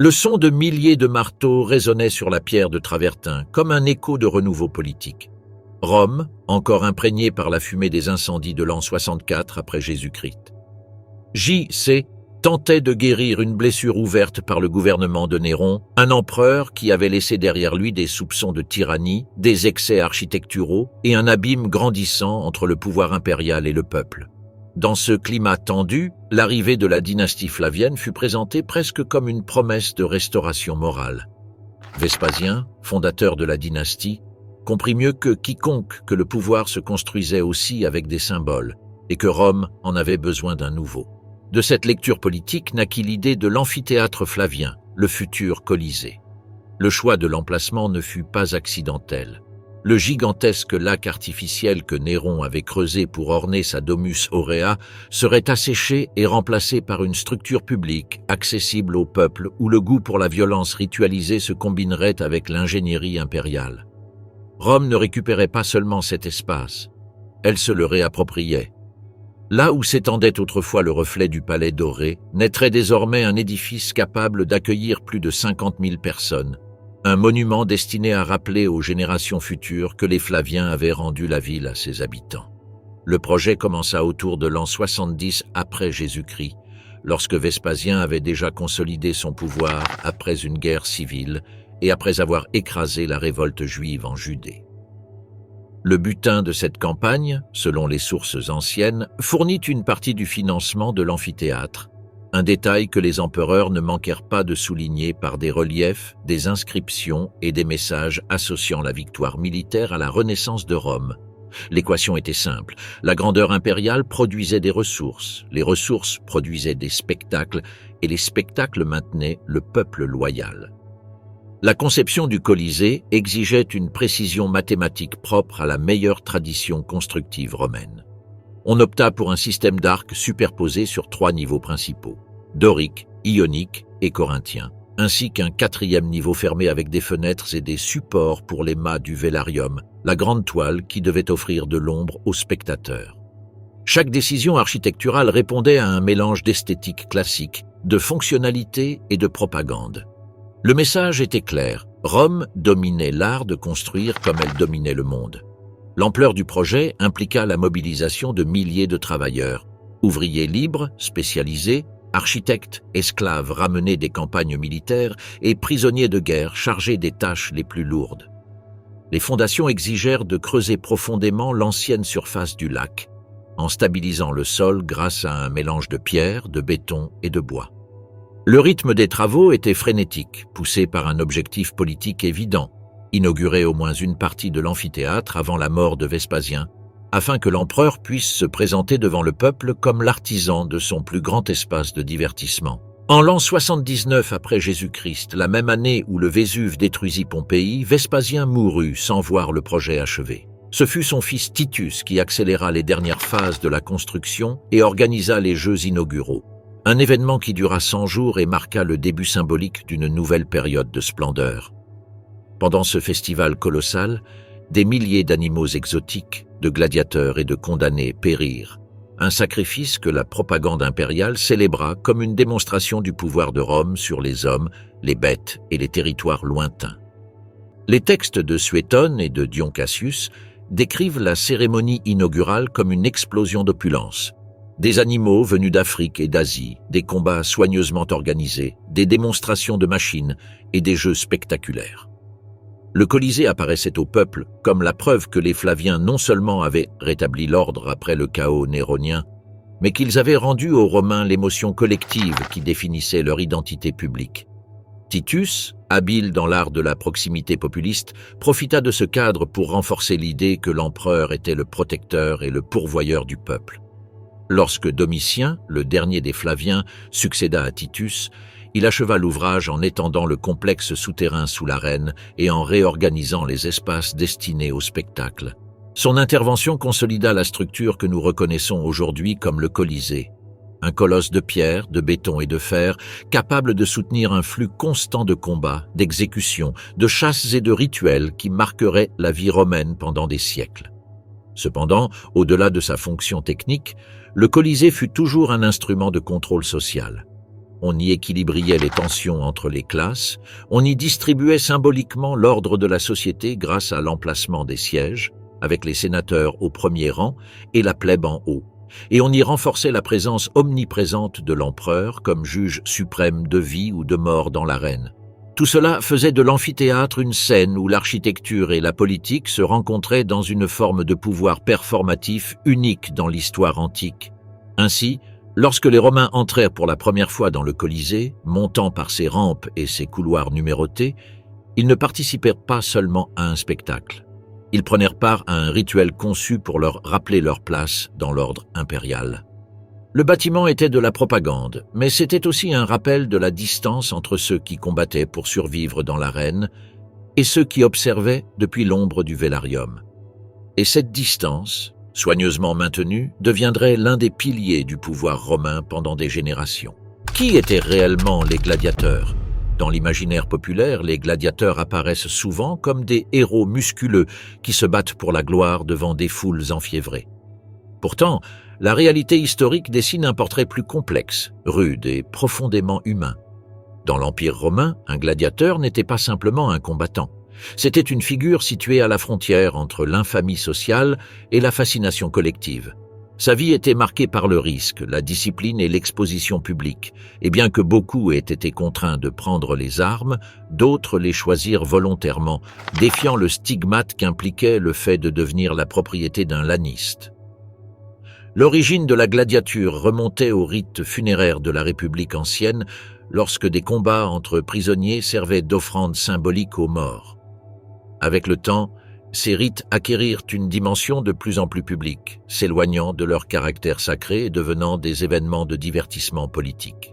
Le son de milliers de marteaux résonnait sur la pierre de travertin, comme un écho de renouveau politique. Rome, encore imprégnée par la fumée des incendies de l'an 64 après Jésus-Christ. J.C. tentait de guérir une blessure ouverte par le gouvernement de Néron, un empereur qui avait laissé derrière lui des soupçons de tyrannie, des excès architecturaux et un abîme grandissant entre le pouvoir impérial et le peuple. Dans ce climat tendu, l'arrivée de la dynastie flavienne fut présentée presque comme une promesse de restauration morale. Vespasien, fondateur de la dynastie, comprit mieux que quiconque que le pouvoir se construisait aussi avec des symboles et que Rome en avait besoin d'un nouveau. De cette lecture politique naquit l'idée de l'amphithéâtre flavien, le futur Colisée. Le choix de l'emplacement ne fut pas accidentel. Le gigantesque lac artificiel que Néron avait creusé pour orner sa Domus Aurea serait asséché et remplacé par une structure publique accessible au peuple où le goût pour la violence ritualisée se combinerait avec l'ingénierie impériale. Rome ne récupérait pas seulement cet espace, elle se le réappropriait. Là où s'étendait autrefois le reflet du palais doré, naîtrait désormais un édifice capable d'accueillir plus de 50 000 personnes, un monument destiné à rappeler aux générations futures que les Flaviens avaient rendu la ville à ses habitants. Le projet commença autour de l'an 70 après Jésus-Christ, lorsque Vespasien avait déjà consolidé son pouvoir après une guerre civile et après avoir écrasé la révolte juive en Judée. Le butin de cette campagne, selon les sources anciennes, fournit une partie du financement de l'amphithéâtre, un détail que les empereurs ne manquèrent pas de souligner par des reliefs, des inscriptions et des messages associant la victoire militaire à la renaissance de Rome. L'équation était simple, la grandeur impériale produisait des ressources, les ressources produisaient des spectacles et les spectacles maintenaient le peuple loyal. La conception du Colisée exigeait une précision mathématique propre à la meilleure tradition constructive romaine. On opta pour un système d'arcs superposés sur 3 niveaux principaux, dorique, ionique et corinthien, ainsi qu'un 4e niveau fermé avec des fenêtres et des supports pour les mâts du vélarium, la grande toile qui devait offrir de l'ombre aux spectateurs. Chaque décision architecturale répondait à un mélange d'esthétique classique, de fonctionnalité et de propagande. Le message était clair, Rome dominait l'art de construire comme elle dominait le monde. L'ampleur du projet impliqua la mobilisation de milliers de travailleurs, ouvriers libres, spécialisés, architectes, esclaves ramenés des campagnes militaires et prisonniers de guerre chargés des tâches les plus lourdes. Les fondations exigèrent de creuser profondément l'ancienne surface du lac, en stabilisant le sol grâce à un mélange de pierre, de béton et de bois. Le rythme des travaux était frénétique, poussé par un objectif politique évident, inaugurer au moins une partie de l'amphithéâtre avant la mort de Vespasien, afin que l'empereur puisse se présenter devant le peuple comme l'artisan de son plus grand espace de divertissement. En l'an 79 après Jésus-Christ, la même année où le Vésuve détruisit Pompéi, Vespasien mourut sans voir le projet achevé. Ce fut son fils Titus qui accéléra les dernières phases de la construction et organisa les Jeux inauguraux. Un événement qui dura 100 jours et marqua le début symbolique d'une nouvelle période de splendeur. Pendant ce festival colossal, des milliers d'animaux exotiques, de gladiateurs et de condamnés périrent, un sacrifice que la propagande impériale célébra comme une démonstration du pouvoir de Rome sur les hommes, les bêtes et les territoires lointains. Les textes de Suétone et de Dion Cassius décrivent la cérémonie inaugurale comme une explosion d'opulence. Des animaux venus d'Afrique et d'Asie, des combats soigneusement organisés, des démonstrations de machines et des jeux spectaculaires. Le Colisée apparaissait au peuple comme la preuve que les Flaviens non seulement avaient rétabli l'ordre après le chaos néronien, mais qu'ils avaient rendu aux Romains l'émotion collective qui définissait leur identité publique. Titus, habile dans l'art de la proximité populiste, profita de ce cadre pour renforcer l'idée que l'empereur était le protecteur et le pourvoyeur du peuple. Lorsque Domitien, le dernier des Flaviens, succéda à Titus, il acheva l'ouvrage en étendant le complexe souterrain sous l'arène et en réorganisant les espaces destinés au spectacle. Son intervention consolida la structure que nous reconnaissons aujourd'hui comme le Colisée. Un colosse de pierre, de béton et de fer, capable de soutenir un flux constant de combats, d'exécutions, de chasses et de rituels qui marqueraient la vie romaine pendant des siècles. Cependant, au-delà de sa fonction technique, le Colisée fut toujours un instrument de contrôle social. on y équilibrait les tensions entre les classes, on y distribuait symboliquement l'ordre de la société grâce à l'emplacement des sièges, avec les sénateurs au premier rang et la plèbe en haut, et on y renforçait la présence omniprésente de l'empereur comme juge suprême de vie ou de mort dans l'arène. Tout cela faisait de l'amphithéâtre une scène où l'architecture et la politique se rencontraient dans une forme de pouvoir performatif unique dans l'histoire antique. Ainsi, lorsque les Romains entrèrent pour la première fois dans le Colisée, montant par ses rampes et ses couloirs numérotés, ils ne participèrent pas seulement à un spectacle. Ils prenèrent part à un rituel conçu pour leur rappeler leur place dans l'ordre impérial. Le bâtiment était de la propagande, mais c'était aussi un rappel de la distance entre ceux qui combattaient pour survivre dans l'arène et ceux qui observaient depuis l'ombre du vélarium. Et cette distance, soigneusement maintenue, deviendrait l'un des piliers du pouvoir romain pendant des générations. Qui étaient réellement les gladiateurs ? Dans l'imaginaire populaire, les gladiateurs apparaissent souvent comme des héros musculeux qui se battent pour la gloire devant des foules enfiévrées. Pourtant, la réalité historique dessine un portrait plus complexe, rude et profondément humain. Dans l'Empire romain, un gladiateur n'était pas simplement un combattant. C'était une figure située à la frontière entre l'infamie sociale et la fascination collective. Sa vie était marquée par le risque, la discipline et l'exposition publique, et bien que beaucoup aient été contraints de prendre les armes, d'autres les choisirent volontairement, défiant le stigmate qu'impliquait le fait de devenir la propriété d'un laniste. L'origine de la gladiature remontait aux rites funéraires de la République ancienne, lorsque des combats entre prisonniers servaient d'offrande symbolique aux morts. Avec le temps, ces rites acquérirent une dimension de plus en plus publique, s'éloignant de leur caractère sacré et devenant des événements de divertissement politique.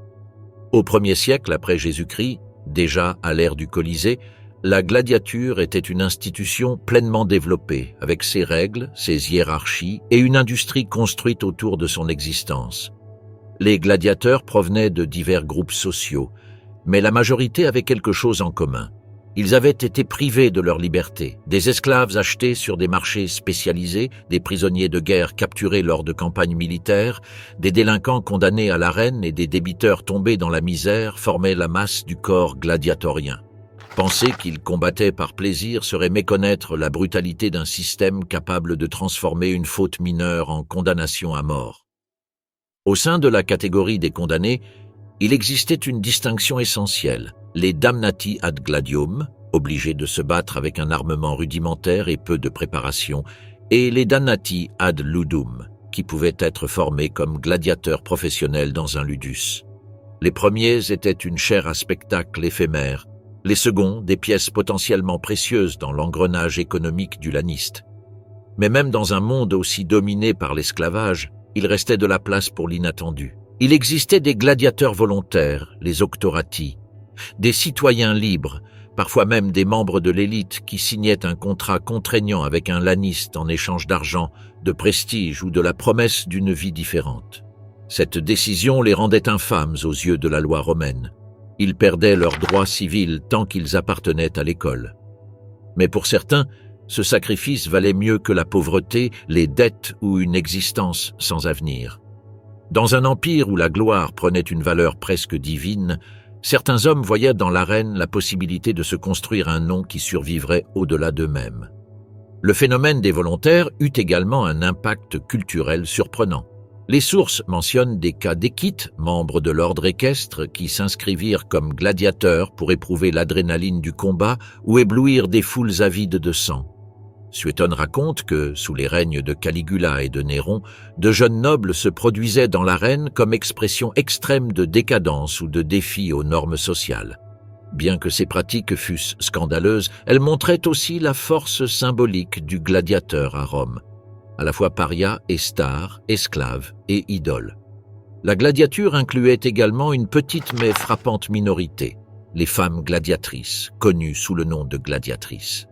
Au 1er siècle après Jésus-Christ, déjà à l'ère du Colisée, la gladiature était une institution pleinement développée, avec ses règles, ses hiérarchies et une industrie construite autour de son existence. Les gladiateurs provenaient de divers groupes sociaux, mais la majorité avait quelque chose en commun. Ils avaient été privés de leur liberté, des esclaves achetés sur des marchés spécialisés, des prisonniers de guerre capturés lors de campagnes militaires, des délinquants condamnés à l'arène et des débiteurs tombés dans la misère formaient la masse du corps gladiatorien. Penser qu'ils combattaient par plaisir serait méconnaître la brutalité d'un système capable de transformer une faute mineure en condamnation à mort. Au sein de la catégorie des condamnés, il existait une distinction essentielle, les damnati ad gladium, obligés de se battre avec un armement rudimentaire et peu de préparation, et les damnati ad ludum, qui pouvaient être formés comme gladiateurs professionnels dans un ludus. Les premiers étaient une chair à spectacle éphémère, les seconds des pièces potentiellement précieuses dans l'engrenage économique du laniste. Mais même dans un monde aussi dominé par l'esclavage, il restait de la place pour l'inattendu. Il existait des gladiateurs volontaires, les octorati, des citoyens libres, parfois même des membres de l'élite qui signaient un contrat contraignant avec un laniste en échange d'argent, de prestige ou de la promesse d'une vie différente. Cette décision les rendait infâmes aux yeux de la loi romaine. Ils perdaient leurs droits civils tant qu'ils appartenaient à l'école. Mais pour certains, ce sacrifice valait mieux que la pauvreté, les dettes ou une existence sans avenir. Dans un empire où la gloire prenait une valeur presque divine, certains hommes voyaient dans l'arène la possibilité de se construire un nom qui survivrait au-delà d'eux-mêmes. Le phénomène des volontaires eut également un impact culturel surprenant. Les sources mentionnent des cas d'équites, membres de l'ordre équestre, qui s'inscrivirent comme gladiateurs pour éprouver l'adrénaline du combat ou éblouir des foules avides de sang. Suétone raconte que, sous les règnes de Caligula et de Néron, de jeunes nobles se produisaient dans l'arène comme expression extrême de décadence ou de défi aux normes sociales. Bien que ces pratiques fussent scandaleuses, elles montraient aussi la force symbolique du gladiateur à Rome, à la fois paria et star, esclave et idole. La gladiature incluait également une petite mais frappante minorité, les femmes gladiatrices, connues sous le nom de gladiatrices.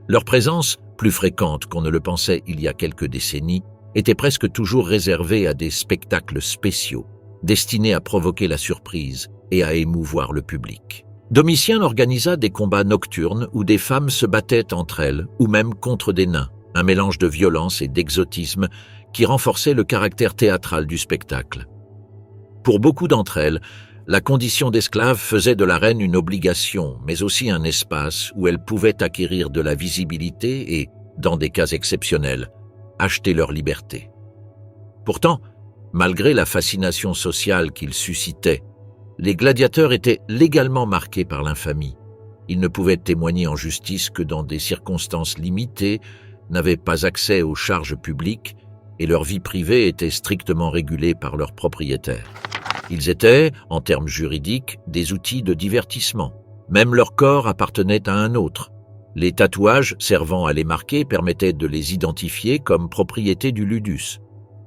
Leur présence, plus fréquente qu'on ne le pensait il y a quelques décennies, était presque toujours réservée à des spectacles spéciaux, destinés à provoquer la surprise et à émouvoir le public. Domitien organisa des combats nocturnes où des femmes se battaient entre elles ou même contre des nains, un mélange de violence et d'exotisme qui renforçait le caractère théâtral du spectacle. Pour beaucoup d'entre elles, La condition d'esclave faisait de la reine une obligation, mais aussi un espace où elle pouvait acquérir de la visibilité et, dans des cas exceptionnels, acheter leur liberté. Pourtant, malgré la fascination sociale qu'ils suscitaient, les gladiateurs étaient légalement marqués par l'infamie. Ils ne pouvaient témoigner en justice que dans des circonstances limitées, n'avaient pas accès aux charges publiques et leur vie privée était strictement régulée par leurs propriétaires. Ils étaient, en termes juridiques, des outils de divertissement. Même leur corps appartenait à un autre. Les tatouages servant à les marquer permettaient de les identifier comme propriété du ludus.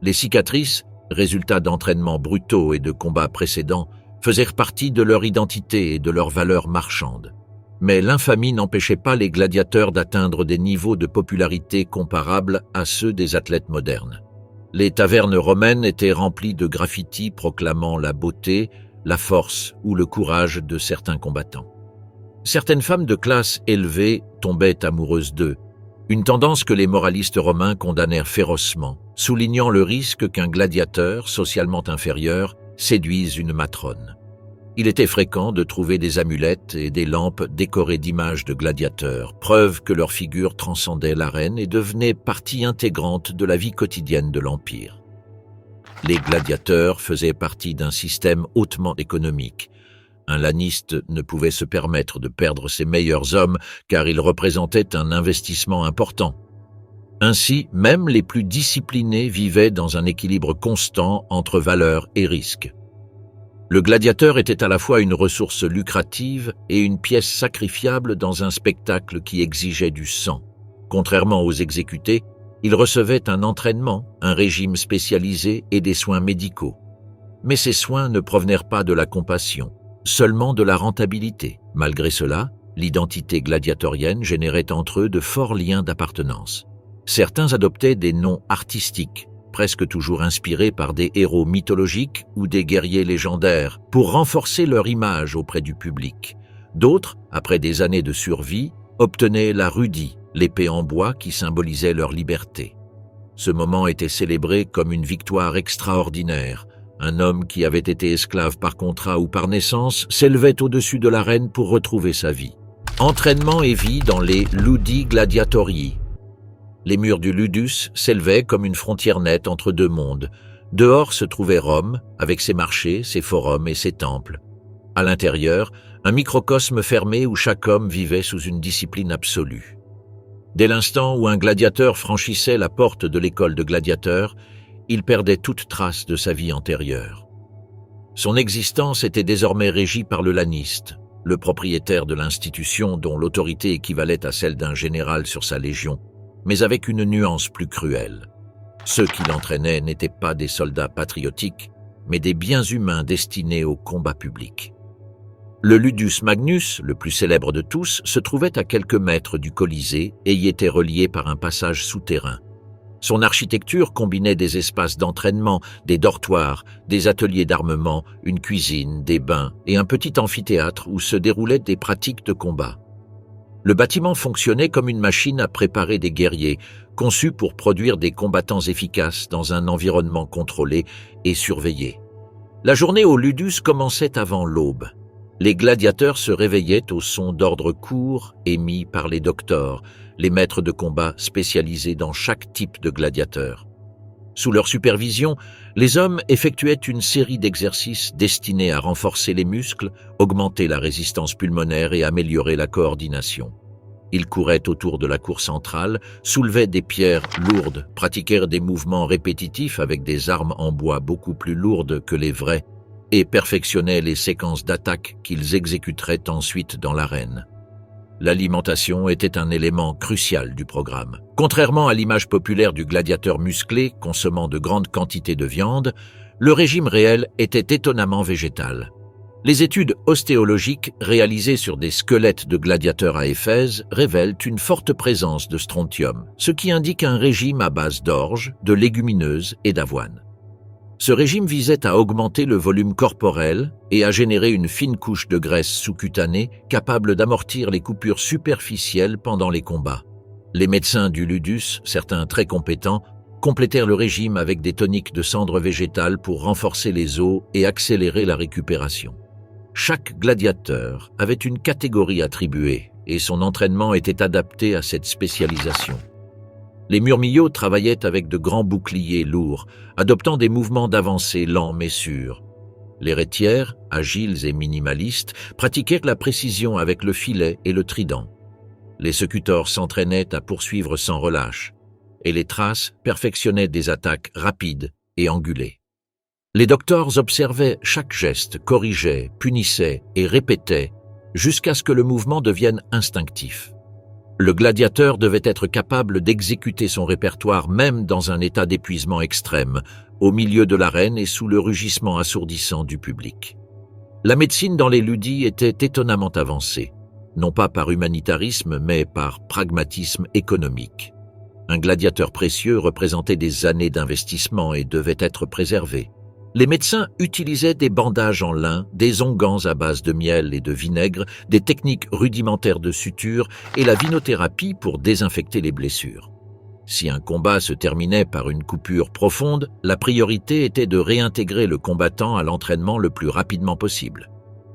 Les cicatrices, résultat d'entraînements brutaux et de combats précédents, faisaient partie de leur identité et de leur valeur marchande. Mais l'infamie n'empêchait pas les gladiateurs d'atteindre des niveaux de popularité comparables à ceux des athlètes modernes. Les tavernes romaines étaient remplies de graffitis proclamant la beauté, la force ou le courage de certains combattants. Certaines femmes de classe élevée tombaient amoureuses d'eux, une tendance que les moralistes romains condamnèrent férocement, soulignant le risque qu'un gladiateur, socialement inférieur, séduise une matrone. Il était fréquent de trouver des amulettes et des lampes décorées d'images de gladiateurs, preuve que leur figure transcendait l'arène et devenait partie intégrante de la vie quotidienne de l'Empire. Les gladiateurs faisaient partie d'un système hautement économique. Un laniste ne pouvait se permettre de perdre ses meilleurs hommes car ils représentaient un investissement important. Ainsi, même les plus disciplinés vivaient dans un équilibre constant entre valeur et risque. Le gladiateur était à la fois une ressource lucrative et une pièce sacrifiable dans un spectacle qui exigeait du sang. Contrairement aux exécutés, il recevait un entraînement, un régime spécialisé et des soins médicaux. Mais ces soins ne provenèrent pas de la compassion, seulement de la rentabilité. Malgré cela, l'identité gladiatorienne générait entre eux de forts liens d'appartenance. Certains adoptaient des noms artistiques, presque toujours inspirés par des héros mythologiques ou des guerriers légendaires, pour renforcer leur image auprès du public. D'autres, après des années de survie, obtenaient la rudis, l'épée en bois qui symbolisait leur liberté. Ce moment était célébré comme une victoire extraordinaire. Un homme qui avait été esclave par contrat ou par naissance s'élevait au-dessus de l'arène pour retrouver sa vie. Entraînement et vie dans les Ludi Gladiatorii. Les murs du ludus s'élevaient comme une frontière nette entre deux mondes. Dehors se trouvait Rome, avec ses marchés, ses forums et ses temples. À l'intérieur, un microcosme fermé où chaque homme vivait sous une discipline absolue. Dès l'instant où un gladiateur franchissait la porte de l'école de gladiateurs, il perdait toute trace de sa vie antérieure. Son existence était désormais régie par le laniste, le propriétaire de l'institution dont l'autorité équivalait à celle d'un général sur sa légion, mais avec une nuance plus cruelle. Ceux qui l'entraînaient n'étaient pas des soldats patriotiques, mais des biens humains destinés au combat public. Le Ludus Magnus, le plus célèbre de tous, se trouvait à quelques mètres du Colisée et y était relié par un passage souterrain. Son architecture combinait des espaces d'entraînement, des dortoirs, des ateliers d'armement, une cuisine, des bains et un petit amphithéâtre où se déroulaient des pratiques de combat. Le bâtiment fonctionnait comme une machine à préparer des guerriers, conçue pour produire des combattants efficaces dans un environnement contrôlé et surveillé. La journée au Ludus commençait avant l'aube. Les gladiateurs se réveillaient au son d'ordres courts émis par les doctors, les maîtres de combat spécialisés dans chaque type de gladiateur. Sous leur supervision, les hommes effectuaient une série d'exercices destinés à renforcer les muscles, augmenter la résistance pulmonaire et améliorer la coordination. Ils couraient autour de la cour centrale, soulevaient des pierres lourdes, pratiquèrent des mouvements répétitifs avec des armes en bois beaucoup plus lourdes que les vraies et perfectionnaient les séquences d'attaque qu'ils exécuteraient ensuite dans l'arène. L'alimentation était un élément crucial du programme. Contrairement à l'image populaire du gladiateur musclé consommant de grandes quantités de viande, le régime réel était étonnamment végétal. Les études ostéologiques réalisées sur des squelettes de gladiateurs à Éphèse révèlent une forte présence de strontium, ce qui indique un régime à base d'orge, de légumineuses et d'avoine. Ce régime visait à augmenter le volume corporel et à générer une fine couche de graisse sous-cutanée capable d'amortir les coupures superficielles pendant les combats. Les médecins du Ludus, certains très compétents, complétèrent le régime avec des toniques de cendres végétales pour renforcer les os et accélérer la récupération. Chaque gladiateur avait une catégorie attribuée et son entraînement était adapté à cette spécialisation. Les murmillots travaillaient avec de grands boucliers lourds, adoptant des mouvements d'avancée lents mais sûrs. Les rétières, agiles et minimalistes, pratiquaient la précision avec le filet et le trident. Les secutors s'entraînaient à poursuivre sans relâche, et les thraces perfectionnaient des attaques rapides et angulées. Les doctors observaient chaque geste, corrigeaient, punissaient et répétaient jusqu'à ce que le mouvement devienne instinctif. Le gladiateur devait être capable d'exécuter son répertoire même dans un état d'épuisement extrême, au milieu de l'arène et sous le rugissement assourdissant du public. La médecine dans les ludis était étonnamment avancée, non pas par humanitarisme mais par pragmatisme économique. Un gladiateur précieux représentait des années d'investissement et devait être préservé. Les médecins utilisaient des bandages en lin, des onguents à base de miel et de vinaigre, des techniques rudimentaires de suture et la vinothérapie pour désinfecter les blessures. Si un combat se terminait par une coupure profonde, la priorité était de réintégrer le combattant à l'entraînement le plus rapidement possible.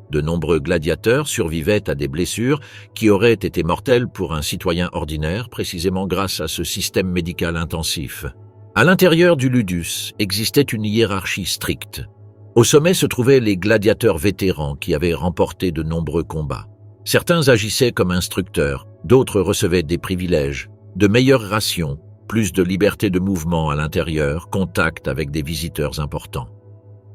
De nombreux gladiateurs survivaient à des blessures qui auraient été mortelles pour un citoyen ordinaire, précisément grâce à ce système médical intensif. À l'intérieur du ludus existait une hiérarchie stricte. Au sommet se trouvaient les gladiateurs vétérans qui avaient remporté de nombreux combats. Certains agissaient comme instructeurs, d'autres recevaient des privilèges, de meilleures rations, plus de liberté de mouvement à l'intérieur, contact avec des visiteurs importants.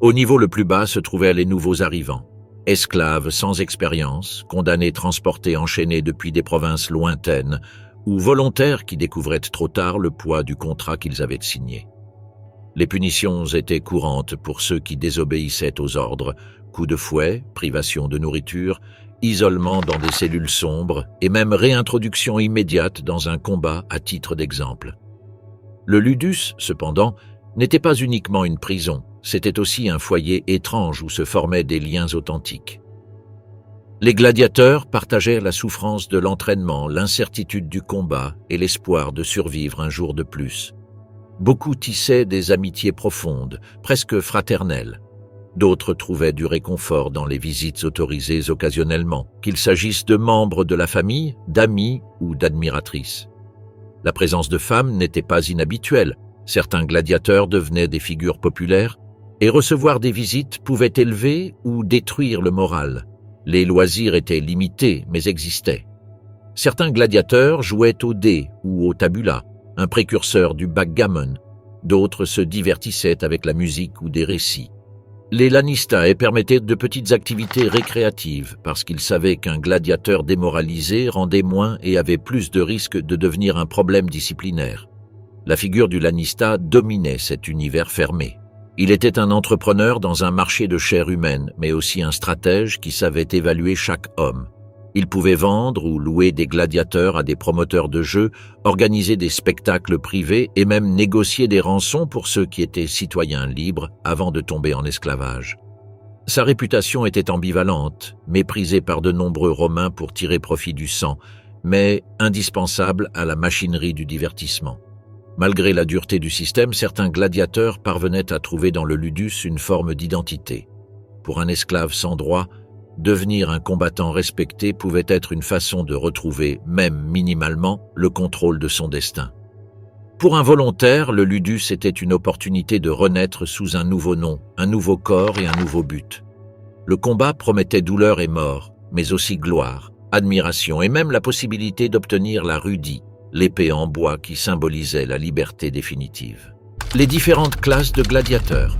Au niveau le plus bas se trouvaient les nouveaux arrivants, esclaves sans expérience, condamnés transportés enchaînés depuis des provinces lointaines, ou volontaires qui découvraient trop tard le poids du contrat qu'ils avaient signé. Les punitions étaient courantes pour ceux qui désobéissaient aux ordres, coups de fouet, privation de nourriture, isolement dans des cellules sombres et même réintroduction immédiate dans un combat à titre d'exemple. Le ludus, cependant, n'était pas uniquement une prison, c'était aussi un foyer étrange où se formaient des liens authentiques. Les gladiateurs partageaient la souffrance de l'entraînement, l'incertitude du combat et l'espoir de survivre un jour de plus. Beaucoup tissaient des amitiés profondes, presque fraternelles. D'autres trouvaient du réconfort dans les visites autorisées occasionnellement, qu'il s'agisse de membres de la famille, d'amis ou d'admiratrices. La présence de femmes n'était pas inhabituelle. Certains gladiateurs devenaient des figures populaires et recevoir des visites pouvait élever ou détruire le moral. Les loisirs étaient limités, mais existaient. Certains gladiateurs jouaient au dé ou au tabula, un précurseur du backgammon. D'autres se divertissaient avec la musique ou des récits. Les lanistae permettaient de petites activités récréatives parce qu'ils savaient qu'un gladiateur démoralisé rendait moins et avait plus de risques de devenir un problème disciplinaire. La figure du lanista dominait cet univers fermé. Il était un entrepreneur dans un marché de chair humaine, mais aussi un stratège qui savait évaluer chaque homme. Il pouvait vendre ou louer des gladiateurs à des promoteurs de jeux, organiser des spectacles privés et même négocier des rançons pour ceux qui étaient citoyens libres avant de tomber en esclavage. Sa réputation était ambivalente, méprisée par de nombreux Romains pour tirer profit du sang, mais indispensable à la machinerie du divertissement. Malgré la dureté du système, certains gladiateurs parvenaient à trouver dans le ludus une forme d'identité. Pour un esclave sans droit, devenir un combattant respecté pouvait être une façon de retrouver, même minimalement, le contrôle de son destin. Pour un volontaire, le ludus était une opportunité de renaître sous un nouveau nom, un nouveau corps et un nouveau but. Le combat promettait douleur et mort, mais aussi gloire, admiration et même la possibilité d'obtenir la rudie, l'épée en bois qui symbolisait la liberté définitive. Les différentes classes de gladiateurs.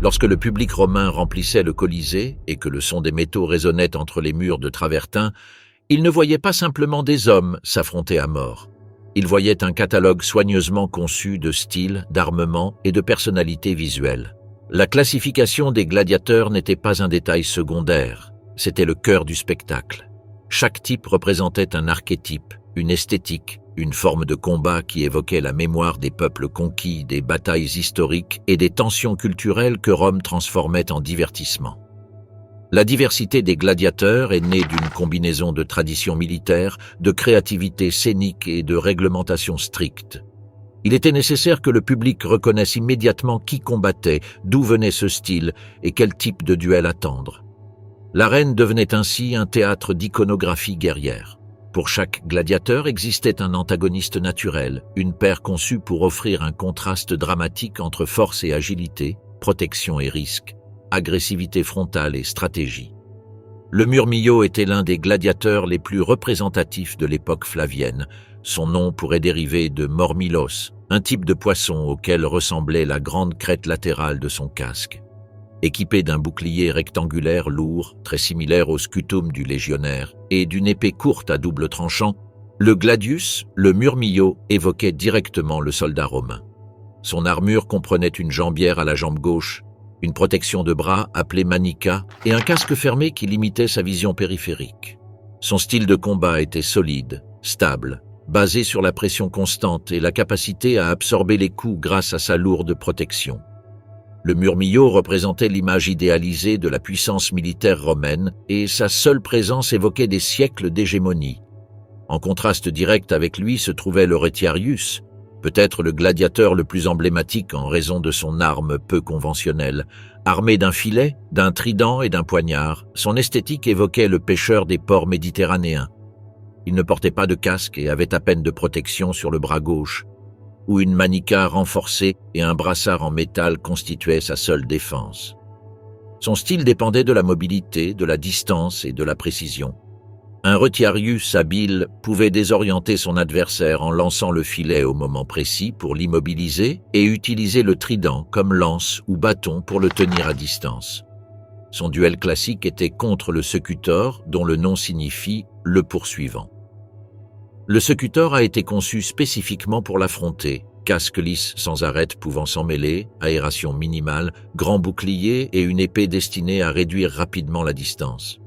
Lorsque le public romain remplissait le Colisée et que le son des métaux résonnait entre les murs de travertin, il ne voyait pas simplement des hommes s'affronter à mort. Il voyait un catalogue soigneusement conçu de styles, d'armements et de personnalités visuelles. La classification des gladiateurs n'était pas un détail secondaire, c'était le cœur du spectacle. Chaque type représentait un archétype, une esthétique, une forme de combat qui évoquait la mémoire des peuples conquis, des batailles historiques et des tensions culturelles que Rome transformait en divertissement. La diversité des gladiateurs est née d'une combinaison de traditions militaires, de créativité scénique et de réglementations strictes. Il était nécessaire que le public reconnaisse immédiatement qui combattait, d'où venait ce style et quel type de duel attendre. L'arène devenait ainsi un théâtre d'iconographie guerrière. Pour chaque gladiateur existait un antagoniste naturel, une paire conçue pour offrir un contraste dramatique entre force et agilité, protection et risque, agressivité frontale et stratégie. Le Murmillo était l'un des gladiateurs les plus représentatifs de l'époque flavienne. Son nom pourrait dériver de mormilos, un type de poisson auquel ressemblait la grande crête latérale de son casque. Équipé d'un bouclier rectangulaire lourd, très similaire au scutum du légionnaire, et d'une épée courte à double tranchant, le gladius, le Murmillo, évoquait directement le soldat romain. Son armure comprenait une jambière à la jambe gauche, une protection de bras appelée manica et un casque fermé qui limitait sa vision périphérique. Son style de combat était solide, stable, basé sur la pression constante et la capacité à absorber les coups grâce à sa lourde protection. Le Murmillo représentait l'image idéalisée de la puissance militaire romaine et sa seule présence évoquait des siècles d'hégémonie. En contraste direct avec lui se trouvait le Retiarius, peut-être le gladiateur le plus emblématique en raison de son arme peu conventionnelle. Armé d'un filet, d'un trident et d'un poignard, son esthétique évoquait le pêcheur des ports méditerranéens. Il ne portait pas de casque et avait à peine de protection sur le bras gauche, où une manica renforcée et un brassard en métal constituaient sa seule défense. Son style dépendait de la mobilité, de la distance et de la précision. Un retiarius habile pouvait désorienter son adversaire en lançant le filet au moment précis pour l'immobiliser et utiliser le trident comme lance ou bâton pour le tenir à distance. Son duel classique était contre le secutor, dont le nom signifie « le poursuivant ». Le secutor a été conçu spécifiquement pour l'affronter, casque lisse sans arête pouvant s'en mêler, aération minimale, grand bouclier et une épée destinée à réduire rapidement la distance.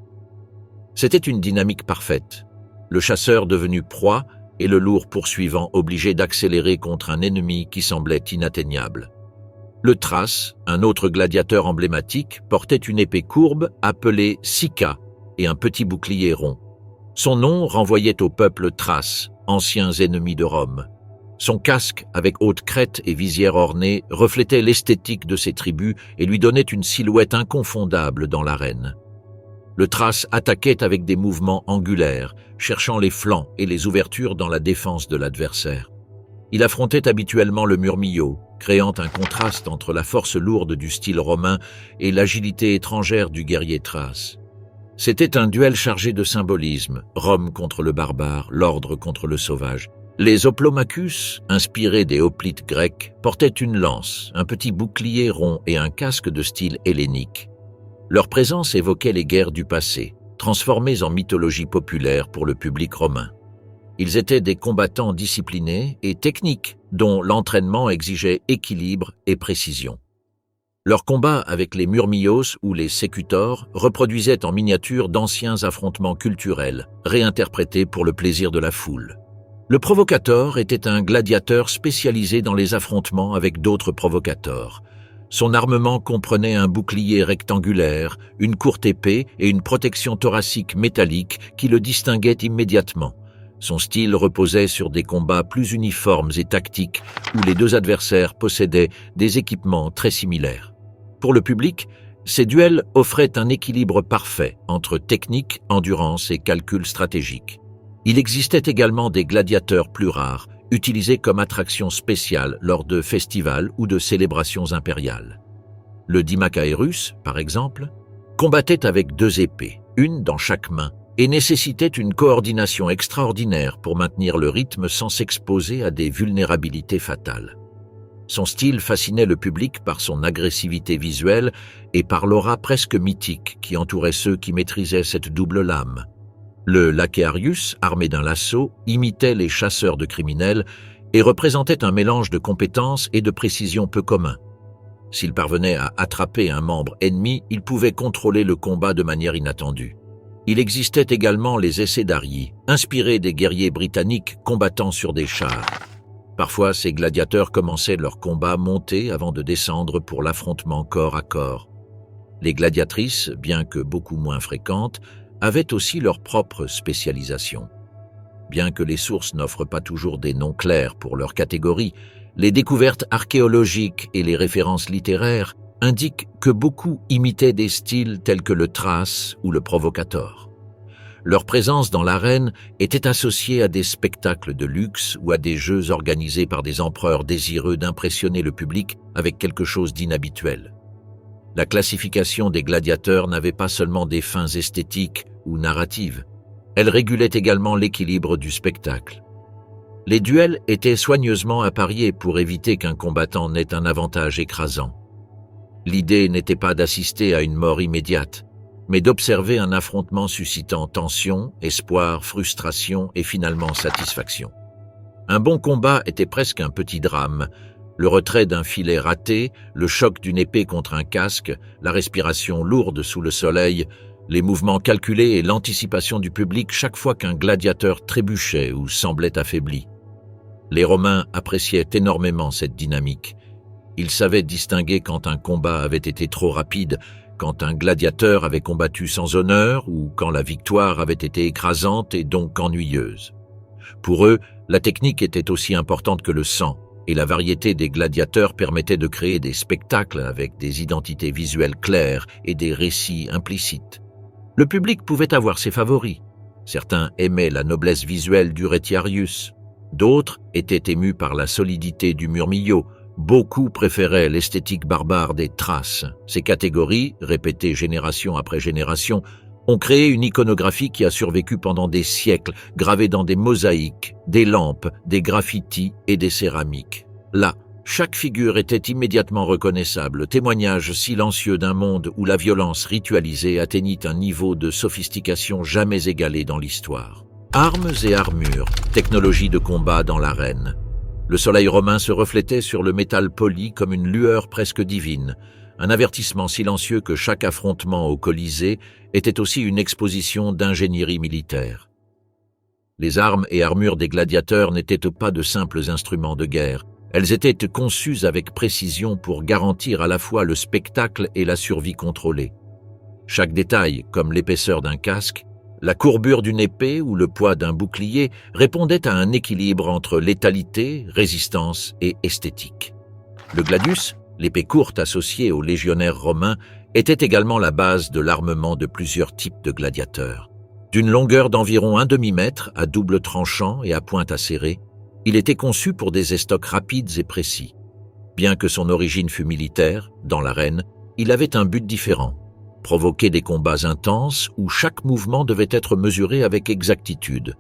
C'était une dynamique parfaite, le chasseur devenu proie et le lourd poursuivant obligé d'accélérer contre un ennemi qui semblait inatteignable. Le Thrace, un autre gladiateur emblématique, portait une épée courbe appelée Sicca et un petit bouclier rond. Son nom renvoyait au peuple thrace, anciens ennemis de Rome. Son casque, avec haute crête et visière ornée, reflétait l'esthétique de ces tribus et lui donnait une silhouette inconfondable dans l'arène. Le Thrace attaquait avec des mouvements angulaires, cherchant les flancs et les ouvertures dans la défense de l'adversaire. Il affrontait habituellement le Murmillo, créant un contraste entre la force lourde du style romain et l'agilité étrangère du guerrier thrace. C'était un duel chargé de symbolisme, Rome contre le barbare, l'ordre contre le sauvage. Les Hoplomachus, inspirés des hoplites grecs, portaient une lance, un petit bouclier rond et un casque de style hellénique. Leur présence évoquait les guerres du passé, transformées en mythologie populaire pour le public romain. Ils étaient des combattants disciplinés et techniques, dont l'entraînement exigeait équilibre et précision. Leurs combats avec les Murmillos ou les Secutors reproduisaient en miniature d'anciens affrontements culturels, réinterprétés pour le plaisir de la foule. Le Provocator était un gladiateur spécialisé dans les affrontements avec d'autres provocateurs. Son armement comprenait un bouclier rectangulaire, une courte épée et une protection thoracique métallique qui le distinguait immédiatement. Son style reposait sur des combats plus uniformes et tactiques où les deux adversaires possédaient des équipements très similaires. Pour le public, ces duels offraient un équilibre parfait entre technique, endurance et calcul stratégique. Il existait également des gladiateurs plus rares, utilisés comme attraction spéciale lors de festivals ou de célébrations impériales. Le Dimmachaerus, par exemple, combattait avec 2 épées, une dans chaque main, et nécessitait une coordination extraordinaire pour maintenir le rythme sans s'exposer à des vulnérabilités fatales. Son style fascinait le public par son agressivité visuelle et par l'aura presque mythique qui entourait ceux qui maîtrisaient cette double lame. Le Lachearius, armé d'un lasso, imitait les chasseurs de criminels et représentait un mélange de compétences et de précision peu commun. S'il parvenait à attraper un membre ennemi, il pouvait contrôler le combat de manière inattendue. Il existait également les Essaidarii, inspirés des guerriers britanniques combattant sur des chars. Parfois, ces gladiateurs commençaient leur combat montés avant de descendre pour l'affrontement corps à corps. Les gladiatrices, bien que beaucoup moins fréquentes, avaient aussi leur propre spécialisation. Bien que les sources n'offrent pas toujours des noms clairs pour leur catégorie, les découvertes archéologiques et les références littéraires indiquent que beaucoup imitaient des styles tels que le Thrace ou le Provocator. Leur présence dans l'arène était associée à des spectacles de luxe ou à des jeux organisés par des empereurs désireux d'impressionner le public avec quelque chose d'inhabituel. La classification des gladiateurs n'avait pas seulement des fins esthétiques ou narratives, elle régulait également l'équilibre du spectacle. Les duels étaient soigneusement appariés pour éviter qu'un combattant n'ait un avantage écrasant. L'idée n'était pas d'assister à une mort immédiate, mais d'observer un affrontement suscitant tension, espoir, frustration et finalement satisfaction. Un bon combat était presque un petit drame. Le retrait d'un filet raté, le choc d'une épée contre un casque, la respiration lourde sous le soleil, les mouvements calculés et l'anticipation du public chaque fois qu'un gladiateur trébuchait ou semblait affaibli. Les Romains appréciaient énormément cette dynamique. Ils savaient distinguer quand un combat avait été trop rapide, quand un gladiateur avait combattu sans honneur ou quand la victoire avait été écrasante et donc ennuyeuse. Pour eux, la technique était aussi importante que le sang, et la variété des gladiateurs permettait de créer des spectacles avec des identités visuelles claires et des récits implicites. Le public pouvait avoir ses favoris. Certains aimaient la noblesse visuelle du Retiarius, d'autres étaient émus par la solidité du Murmillo. Beaucoup préféraient l'esthétique barbare des Thraces. Ces catégories, répétées génération après génération, ont créé une iconographie qui a survécu pendant des siècles, gravée dans des mosaïques, des lampes, des graffitis et des céramiques. Là, chaque figure était immédiatement reconnaissable, témoignage silencieux d'un monde où la violence ritualisée atteignit un niveau de sophistication jamais égalé dans l'histoire. Armes et armures, technologie de combat dans l'arène. Le soleil romain se reflétait sur le métal poli comme une lueur presque divine, un avertissement silencieux que chaque affrontement au Colisée était aussi une exposition d'ingénierie militaire. Les armes et armures des gladiateurs n'étaient pas de simples instruments de guerre, elles étaient conçues avec précision pour garantir à la fois le spectacle et la survie contrôlée. Chaque détail, comme l'épaisseur d'un casque, la courbure d'une épée ou le poids d'un bouclier répondait à un équilibre entre létalité, résistance et esthétique. Le gladius, l'épée courte associée aux légionnaires romains, était également la base de l'armement de plusieurs types de gladiateurs. D'une longueur d'environ un demi-mètre à double tranchant et à pointe acérée, il était conçu pour des estocs rapides et précis. Bien que son origine fût militaire, dans l'arène, il avait un but différent. Provoquer des combats intenses où chaque mouvement devait être mesuré avec exactitude.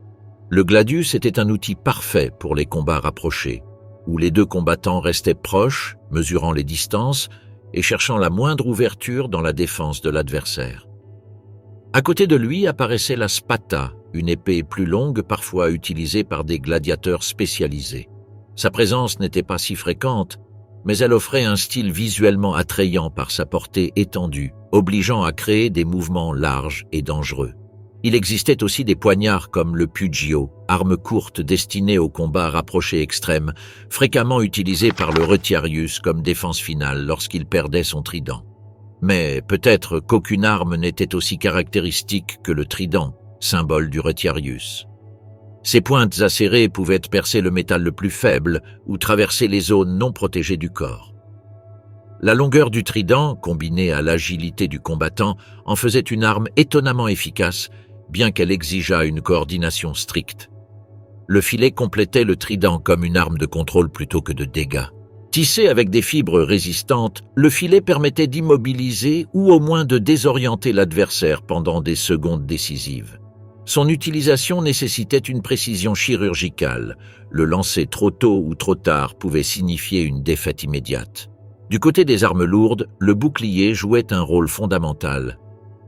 Le gladius était un outil parfait pour les combats rapprochés, où les deux combattants restaient proches, mesurant les distances et cherchant la moindre ouverture dans la défense de l'adversaire. À côté de lui apparaissait la spata, une épée plus longue parfois utilisée par des gladiateurs spécialisés. Sa présence n'était pas si fréquente, mais elle offrait un style visuellement attrayant par sa portée étendue, obligeant à créer des mouvements larges et dangereux. Il existait aussi des poignards comme le pugio, arme courte destinée au combat rapproché extrême, fréquemment utilisée par le Retiarius comme défense finale lorsqu'il perdait son trident. Mais peut-être qu'aucune arme n'était aussi caractéristique que le trident, symbole du Retiarius. Ses pointes acérées pouvaient percer le métal le plus faible ou traverser les zones non protégées du corps. La longueur du trident, combinée à l'agilité du combattant, en faisait une arme étonnamment efficace, bien qu'elle exigeât une coordination stricte. Le filet complétait le trident comme une arme de contrôle plutôt que de dégâts. Tissé avec des fibres résistantes, le filet permettait d'immobiliser ou au moins de désorienter l'adversaire pendant des secondes décisives. Son utilisation nécessitait une précision chirurgicale. Le lancer trop tôt ou trop tard pouvait signifier une défaite immédiate. Du côté des armes lourdes, le bouclier jouait un rôle fondamental.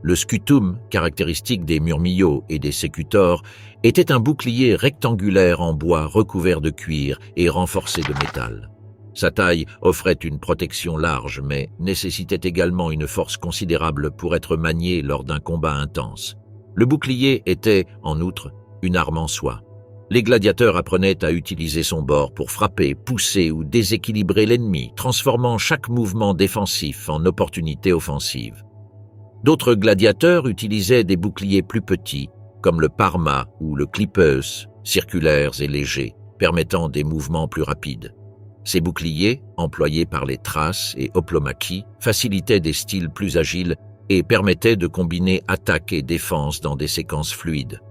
Le scutum, caractéristique des murmillos et des sécutors, était un bouclier rectangulaire en bois recouvert de cuir et renforcé de métal. Sa taille offrait une protection large, mais nécessitait également une force considérable pour être manié lors d'un combat intense. Le bouclier était, en outre, une arme en soi. Les gladiateurs apprenaient à utiliser son bord pour frapper, pousser ou déséquilibrer l'ennemi, transformant chaque mouvement défensif en opportunité offensive. D'autres gladiateurs utilisaient des boucliers plus petits, comme le parma ou le clipeus, circulaires et légers, permettant des mouvements plus rapides. Ces boucliers, employés par les Thraces et Hoplomachie, facilitaient des styles plus agiles et permettaient de combiner attaque et défense dans des séquences fluides.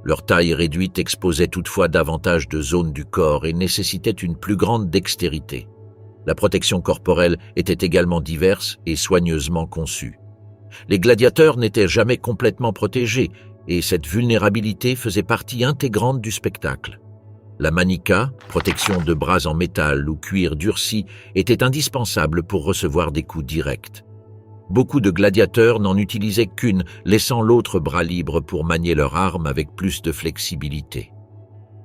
Leur taille réduite exposait toutefois davantage de zones du corps et nécessitait une plus grande dextérité. La protection corporelle était également diverse et soigneusement conçue. Les gladiateurs n'étaient jamais complètement protégés et cette vulnérabilité faisait partie intégrante du spectacle. La manica, protection de bras en métal ou cuir durci, était indispensable pour recevoir des coups directs. Beaucoup de gladiateurs n'en utilisaient qu'une, laissant l'autre bras libre pour manier leur arme avec plus de flexibilité.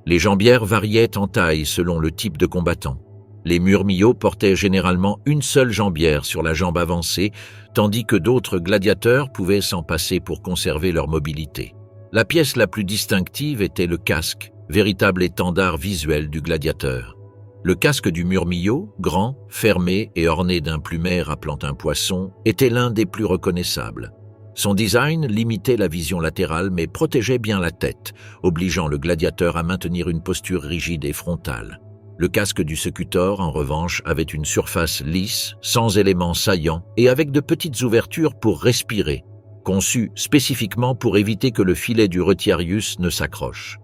Les jambières variaient en taille selon le type de combattant. Les murmillots portaient généralement une seule jambière sur la jambe avancée, tandis que d'autres gladiateurs pouvaient s'en passer pour conserver leur mobilité. La pièce la plus distinctive était le casque, véritable étendard visuel du gladiateur. Le casque du murmillot, grand, fermé et orné d'un plumet rappelant un poisson, était l'un des plus reconnaissables. Son design limitait la vision latérale mais protégeait bien la tête, obligeant le gladiateur à maintenir une posture rigide et frontale. Le casque du secutor, en revanche, avait une surface lisse, sans éléments saillants et avec de petites ouvertures pour respirer, conçu spécifiquement pour éviter que le filet du retiarius ne s'accroche.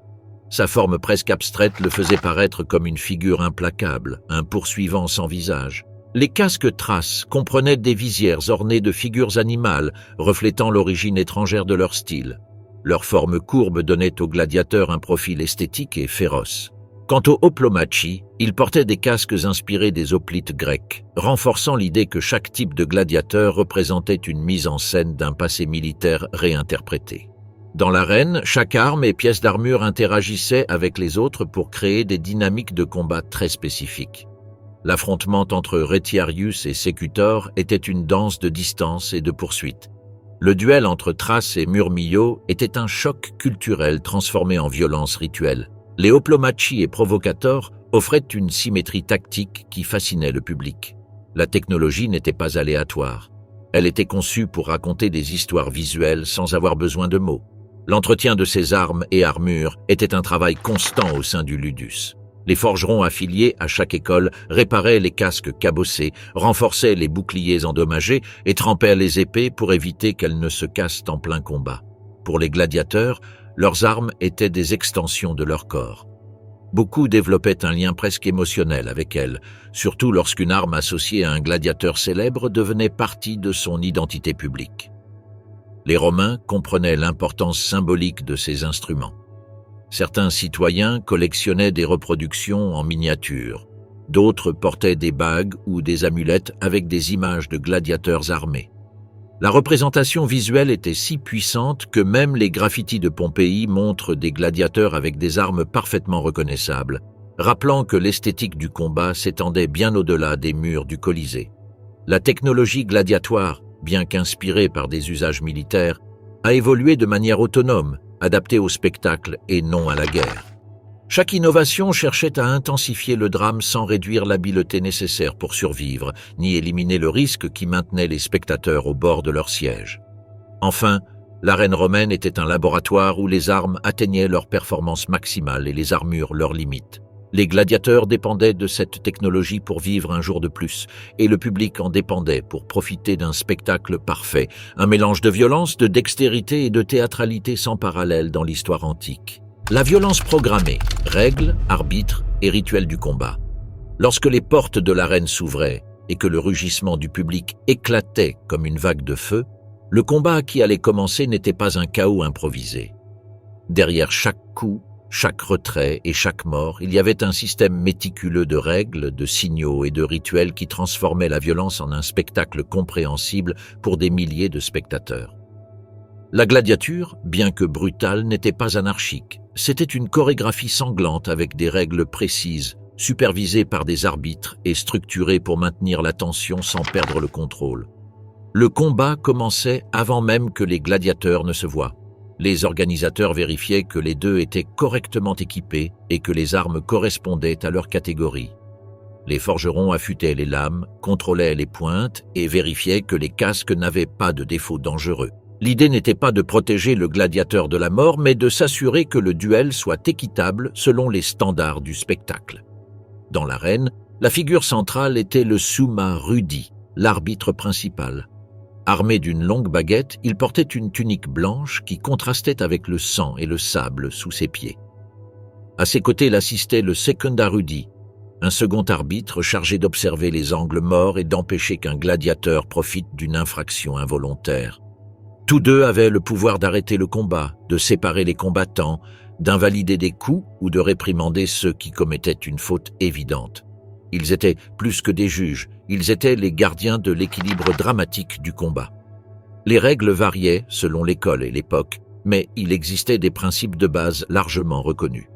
Sa forme presque abstraite le faisait paraître comme une figure implacable, un poursuivant sans visage. Les casques Thraces comprenaient des visières ornées de figures animales, reflétant l'origine étrangère de leur style. Leur forme courbe donnait aux gladiateurs un profil esthétique et féroce. Quant aux Hoplomachie, ils portaient des casques inspirés des hoplites grecs, renforçant l'idée que chaque type de gladiateur représentait une mise en scène d'un passé militaire réinterprété. Dans l'arène, chaque arme et pièce d'armure interagissaient avec les autres pour créer des dynamiques de combat très spécifiques. L'affrontement entre retiarius et secutor était une danse de distance et de poursuite. Le duel entre Thraces et murmillots était un choc culturel transformé en violence rituelle. Les Hoplomachie et Provocator offraient une symétrie tactique qui fascinait le public. La technologie n'était pas aléatoire. Elle était conçue pour raconter des histoires visuelles sans avoir besoin de mots. L'entretien de ces armes et armures était un travail constant au sein du ludus. Les forgerons affiliés à chaque école réparaient les casques cabossés, renforçaient les boucliers endommagés et trempaient les épées pour éviter qu'elles ne se cassent en plein combat. Pour les gladiateurs, leurs armes étaient des extensions de leur corps. Beaucoup développaient un lien presque émotionnel avec elles, surtout lorsqu'une arme associée à un gladiateur célèbre devenait partie de son identité publique. Les Romains comprenaient l'importance symbolique de ces instruments. Certains citoyens collectionnaient des reproductions en miniature, d'autres portaient des bagues ou des amulettes avec des images de gladiateurs armés. La représentation visuelle était si puissante que même les graffitis de Pompéi montrent des gladiateurs avec des armes parfaitement reconnaissables, rappelant que l'esthétique du combat s'étendait bien au-delà des murs du Colisée. La technologie gladiatoire, bien qu'inspirée par des usages militaires, a évolué de manière autonome, adaptée au spectacle et non à la guerre. Chaque innovation cherchait à intensifier le drame sans réduire l'habileté nécessaire pour survivre, ni éliminer le risque qui maintenait les spectateurs au bord de leur siège. Enfin, l'arène romaine était un laboratoire où les armes atteignaient leur performance maximale et les armures leurs limites. Les gladiateurs dépendaient de cette technologie pour vivre un jour de plus, et le public en dépendait pour profiter d'un spectacle parfait, un mélange de violence, de dextérité et de théâtralité sans parallèle dans l'histoire antique. La violence programmée, règles, arbitres et rituels du combat. Lorsque les portes de l'arène s'ouvraient et que le rugissement du public éclatait comme une vague de feu, le combat qui allait commencer n'était pas un chaos improvisé. Derrière chaque coup, chaque retrait et chaque mort, il y avait un système méticuleux de règles, de signaux et de rituels qui transformait la violence en un spectacle compréhensible pour des milliers de spectateurs. La gladiature, bien que brutale, n'était pas anarchique. C'était une chorégraphie sanglante avec des règles précises, supervisées par des arbitres et structurées pour maintenir la tension sans perdre le contrôle. Le combat commençait avant même que les gladiateurs ne se voient. Les organisateurs vérifiaient que les deux étaient correctement équipés et que les armes correspondaient à leur catégorie. Les forgerons affûtaient les lames, contrôlaient les pointes et vérifiaient que les casques n'avaient pas de défauts dangereux. L'idée n'était pas de protéger le gladiateur de la mort, mais de s'assurer que le duel soit équitable selon les standards du spectacle. Dans l'arène, La figure centrale était le summa rudi, l'arbitre principal. Armé d'une longue baguette, il portait une tunique blanche qui contrastait avec le sang et le sable sous ses pieds. À ses côtés l'assistait le secunda rudi, un second arbitre chargé d'observer les angles morts et d'empêcher qu'un gladiateur profite d'une infraction involontaire. Tous deux avaient le pouvoir d'arrêter le combat, de séparer les combattants, d'invalider des coups ou de réprimander ceux qui commettaient une faute évidente. Ils étaient plus que des juges, ils étaient les gardiens de l'équilibre dramatique du combat. Les règles variaient selon l'école et l'époque, mais il existait des principes de base largement reconnus.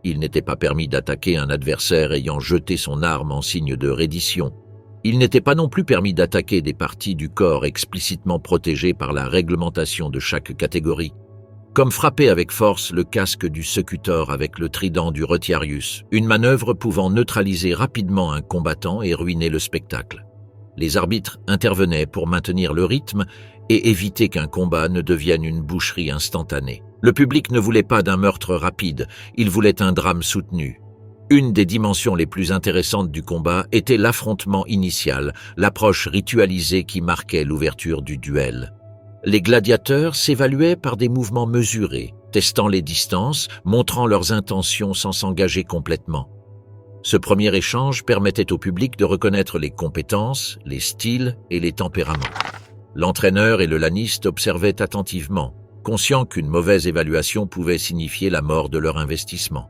Il n'était pas permis d'attaquer un adversaire ayant jeté son arme en signe de reddition. Il n'était pas non plus permis d'attaquer des parties du corps explicitement protégées par la réglementation de chaque catégorie, comme frapper avec force le casque du secutor avec le trident du retiarius, une manœuvre pouvant neutraliser rapidement un combattant et ruiner le spectacle. Les arbitres intervenaient pour maintenir le rythme et éviter qu'un combat ne devienne une boucherie instantanée. Le public ne voulait pas d'un meurtre rapide, il voulait un drame soutenu. Une des dimensions les plus intéressantes du combat était l'affrontement initial, l'approche ritualisée qui marquait l'ouverture du duel. Les gladiateurs s'évaluaient par des mouvements mesurés, testant les distances, montrant leurs intentions sans s'engager complètement. Ce premier échange permettait au public de reconnaître les compétences, les styles et les tempéraments. L'entraîneur et le laniste observaient attentivement, conscients qu'une mauvaise évaluation pouvait signifier la mort de leur investissement.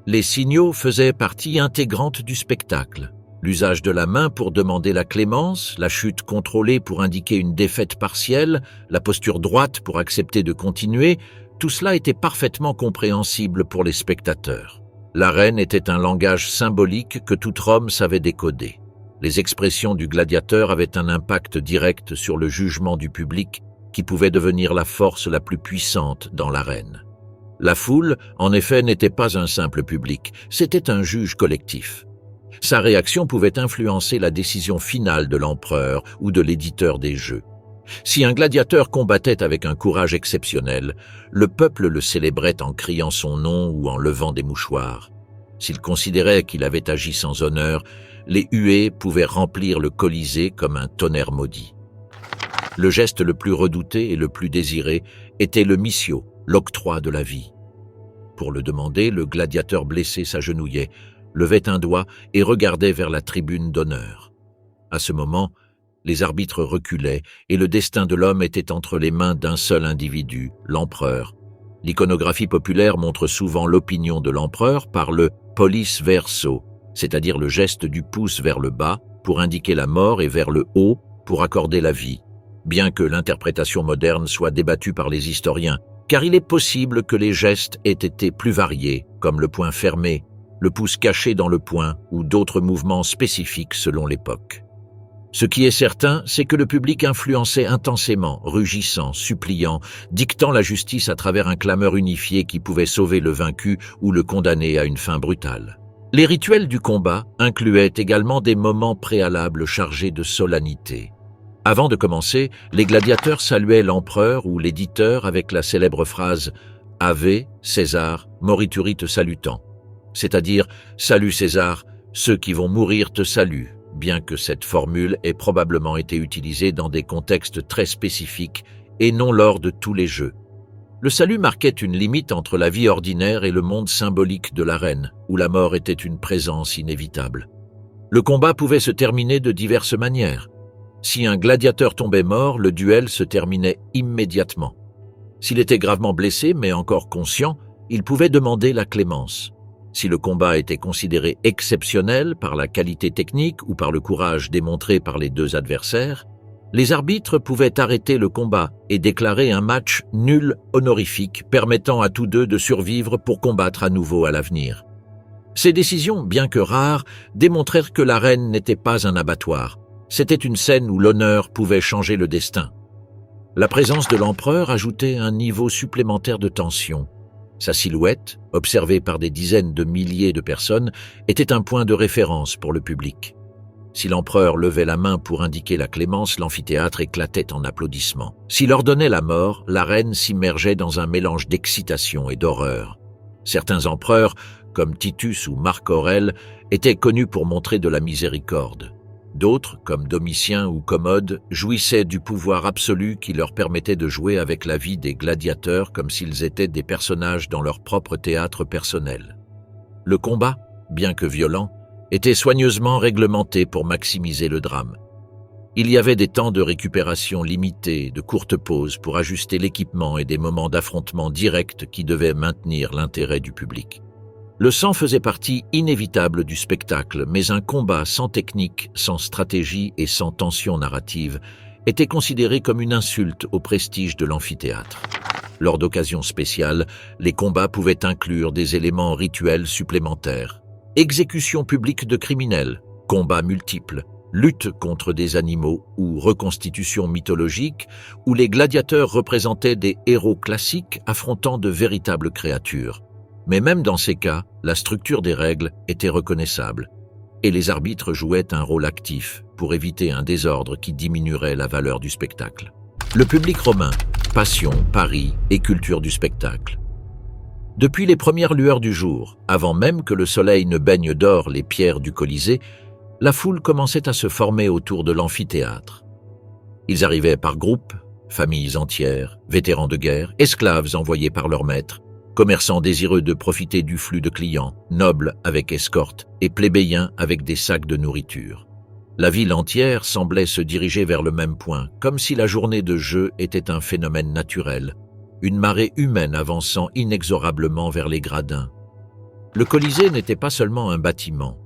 Les signaux faisaient partie intégrante du spectacle. L'usage de la main pour demander la clémence, la chute contrôlée pour indiquer une défaite partielle, la posture droite pour accepter de continuer, tout cela était parfaitement compréhensible pour les spectateurs. L'arène était un langage symbolique que tout Rome savait décoder. Les expressions du gladiateur avaient un impact direct sur le jugement du public qui pouvait devenir la force la plus puissante dans l'arène. La foule, en effet, n'était pas un simple public, c'était un juge collectif. Sa réaction pouvait influencer la décision finale de l'empereur ou de l'éditeur des jeux. Si un gladiateur combattait avec un courage exceptionnel, le peuple le célébrait en criant son nom ou en levant des mouchoirs. S'il considérait qu'il avait agi sans honneur, les huées pouvaient remplir le Colisée comme un tonnerre maudit. Le geste le plus redouté et le plus désiré était le missio, l'octroi de la vie. Pour le demander, le gladiateur blessé s'agenouillait, levait un doigt et regardait vers la tribune d'honneur. À ce moment, les arbitres reculaient et le destin de l'homme était entre les mains d'un seul individu, l'empereur. L'iconographie populaire montre souvent l'opinion de l'empereur par le pollice verso, c'est-à-dire le geste du pouce vers le bas pour indiquer la mort et vers le haut pour accorder la vie, bien que l'interprétation moderne soit débattue par les historiens, car il est possible que les gestes aient été plus variés, comme le poing fermé, le pouce caché dans le poing ou d'autres mouvements spécifiques selon l'époque. Ce qui est certain, c'est que le public influençait intensément, rugissant, suppliant, dictant la justice à travers un clameur unifié qui pouvait sauver le vaincu ou le condamner à une fin brutale. Les rituels du combat incluaient également des moments préalables chargés de solennité. Avant de commencer, les gladiateurs saluaient l'empereur ou l'éditeur avec la célèbre phrase « Ave, César, morituri te salutant », c'est-à-dire « Salut César, ceux qui vont mourir te saluent », bien que cette formule ait probablement été utilisée dans des contextes très spécifiques et non lors de tous les jeux. Le salut marquait une limite entre la vie ordinaire et le monde symbolique de l'arène, où la mort était une présence inévitable. Le combat pouvait se terminer de diverses manières. Si un gladiateur tombait mort, le duel se terminait immédiatement. S'il était gravement blessé, mais encore conscient, il pouvait demander la clémence. Si le combat était considéré exceptionnel par la qualité technique ou par le courage démontré par les deux adversaires, les arbitres pouvaient arrêter le combat et déclarer un match nul honorifique permettant à tous deux de survivre pour combattre à nouveau à l'avenir. Ces décisions, bien que rares, démontrèrent que l'arène n'était pas un abattoir. C'était une scène où l'honneur pouvait changer le destin. La présence de l'empereur ajoutait un niveau supplémentaire de tension. Sa silhouette, observée par des dizaines de milliers de personnes, était un point de référence pour le public. Si l'empereur levait la main pour indiquer la clémence, l'amphithéâtre éclatait en applaudissements. S'il ordonnait la mort, l'arène s'immergeait dans un mélange d'excitation et d'horreur. Certains empereurs, comme Titus ou Marc Aurèle, étaient connus pour montrer de la miséricorde. D'autres, comme Domitien ou Commode, jouissaient du pouvoir absolu qui leur permettait de jouer avec la vie des gladiateurs comme s'ils étaient des personnages dans leur propre théâtre personnel. Le combat, bien que violent, était soigneusement réglementé pour maximiser le drame. Il y avait des temps de récupération limités, de courtes pauses pour ajuster l'équipement et des moments d'affrontement direct qui devaient maintenir l'intérêt du public. Le sang faisait partie inévitable du spectacle, mais un combat sans technique, sans stratégie et sans tension narrative était considéré comme une insulte au prestige de l'amphithéâtre. Lors d'occasions spéciales, les combats pouvaient inclure des éléments rituels supplémentaires. Exécution publique de criminels, combats multiples, lutte contre des animaux ou reconstitution mythologique où les gladiateurs représentaient des héros classiques affrontant de véritables créatures. Mais même dans ces cas, la structure des règles était reconnaissable et les arbitres jouaient un rôle actif pour éviter un désordre qui diminuerait la valeur du spectacle. Le public romain, passion, paris et culture du spectacle. Depuis les premières lueurs du jour, avant même que le soleil ne baigne d'or les pierres du Colisée, la foule commençait à se former autour de l'amphithéâtre. Ils arrivaient par groupes, familles entières, vétérans de guerre, esclaves envoyés par leur maître, commerçants désireux de profiter du flux de clients, nobles avec escorte et plébéiens avec des sacs de nourriture. La ville entière semblait se diriger vers le même point, comme si la journée de jeu était un phénomène naturel, une marée humaine avançant inexorablement vers les gradins. Le Colisée n'était pas seulement un bâtiment,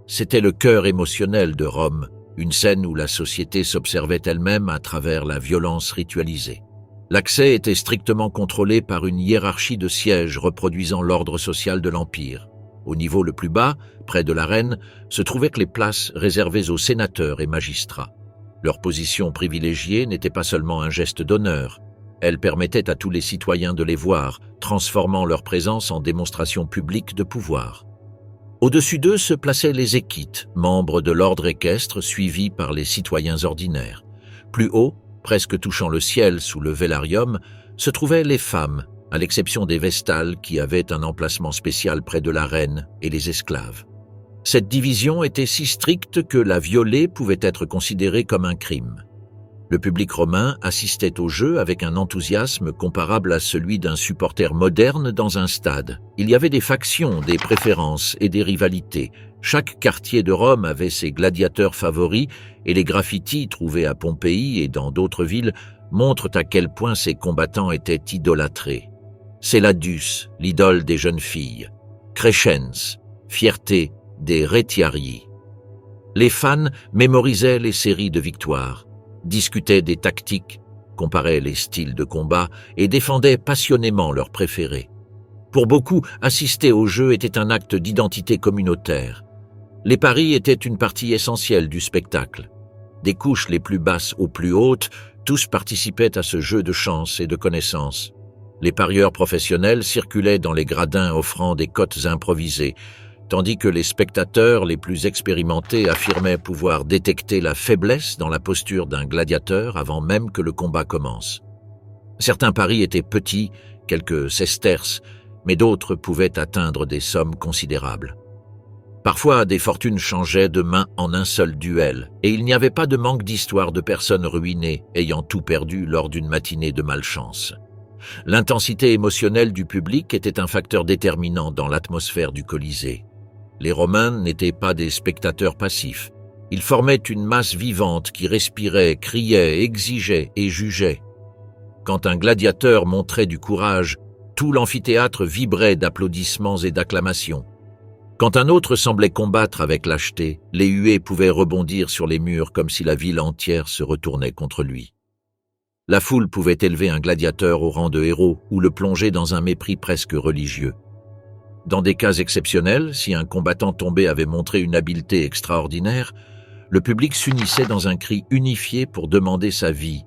c'était le cœur émotionnel de Rome, une scène où la société s'observait elle-même à travers la violence ritualisée. L'accès était strictement contrôlé par une hiérarchie de sièges reproduisant l'ordre social de l'Empire. Au niveau le plus bas, près de l'arène, se trouvaient les places réservées aux sénateurs et magistrats. Leur position privilégiée n'était pas seulement un geste d'honneur, elle permettait à tous les citoyens de les voir, transformant leur présence en démonstration publique de pouvoir. Au-dessus d'eux se plaçaient les équites, membres de l'ordre équestre suivis par les citoyens ordinaires. Plus haut, presque touchant le ciel sous le vélarium, se trouvaient les femmes, à l'exception des vestales qui avaient un emplacement spécial près de l'arène et les esclaves. Cette division était si stricte que la violer pouvait être considérée comme un crime. Le public romain assistait au jeu avec un enthousiasme comparable à celui d'un supporter moderne dans un stade. Il y avait des factions, des préférences et des rivalités. Chaque quartier de Rome avait ses gladiateurs favoris et les graffitis trouvés à Pompéi et dans d'autres villes montrent à quel point ces combattants étaient idolâtrés. Céladus, l'idole des jeunes filles. Crescens, fierté des Retiarii. Les fans mémorisaient les séries de victoires, discutaient des tactiques, comparaient les styles de combat et défendaient passionnément leurs préférés. Pour beaucoup, assister au jeu était un acte d'identité communautaire. Les paris étaient une partie essentielle du spectacle. Des couches les plus basses aux plus hautes, tous participaient à ce jeu de chance et de connaissances. Les parieurs professionnels circulaient dans les gradins offrant des cotes improvisées, tandis que les spectateurs les plus expérimentés affirmaient pouvoir détecter la faiblesse dans la posture d'un gladiateur avant même que le combat commence. Certains paris étaient petits, quelques sesterces, mais d'autres pouvaient atteindre des sommes considérables. Parfois, des fortunes changeaient de main en un seul duel, et il n'y avait pas de manque d'histoires de personnes ruinées, ayant tout perdu lors d'une matinée de malchance. L'intensité émotionnelle du public était un facteur déterminant dans l'atmosphère du Colisée. Les Romains n'étaient pas des spectateurs passifs. Ils formaient une masse vivante qui respirait, criait, exigeait et jugeait. Quand un gladiateur montrait du courage, tout l'amphithéâtre vibrait d'applaudissements et d'acclamations. Quand un autre semblait combattre avec lâcheté, les huées pouvaient rebondir sur les murs comme si la ville entière se retournait contre lui. La foule pouvait élever un gladiateur au rang de héros ou le plonger dans un mépris presque religieux. Dans des cas exceptionnels, si un combattant tombé avait montré une habileté extraordinaire, le public s'unissait dans un cri unifié pour demander sa vie,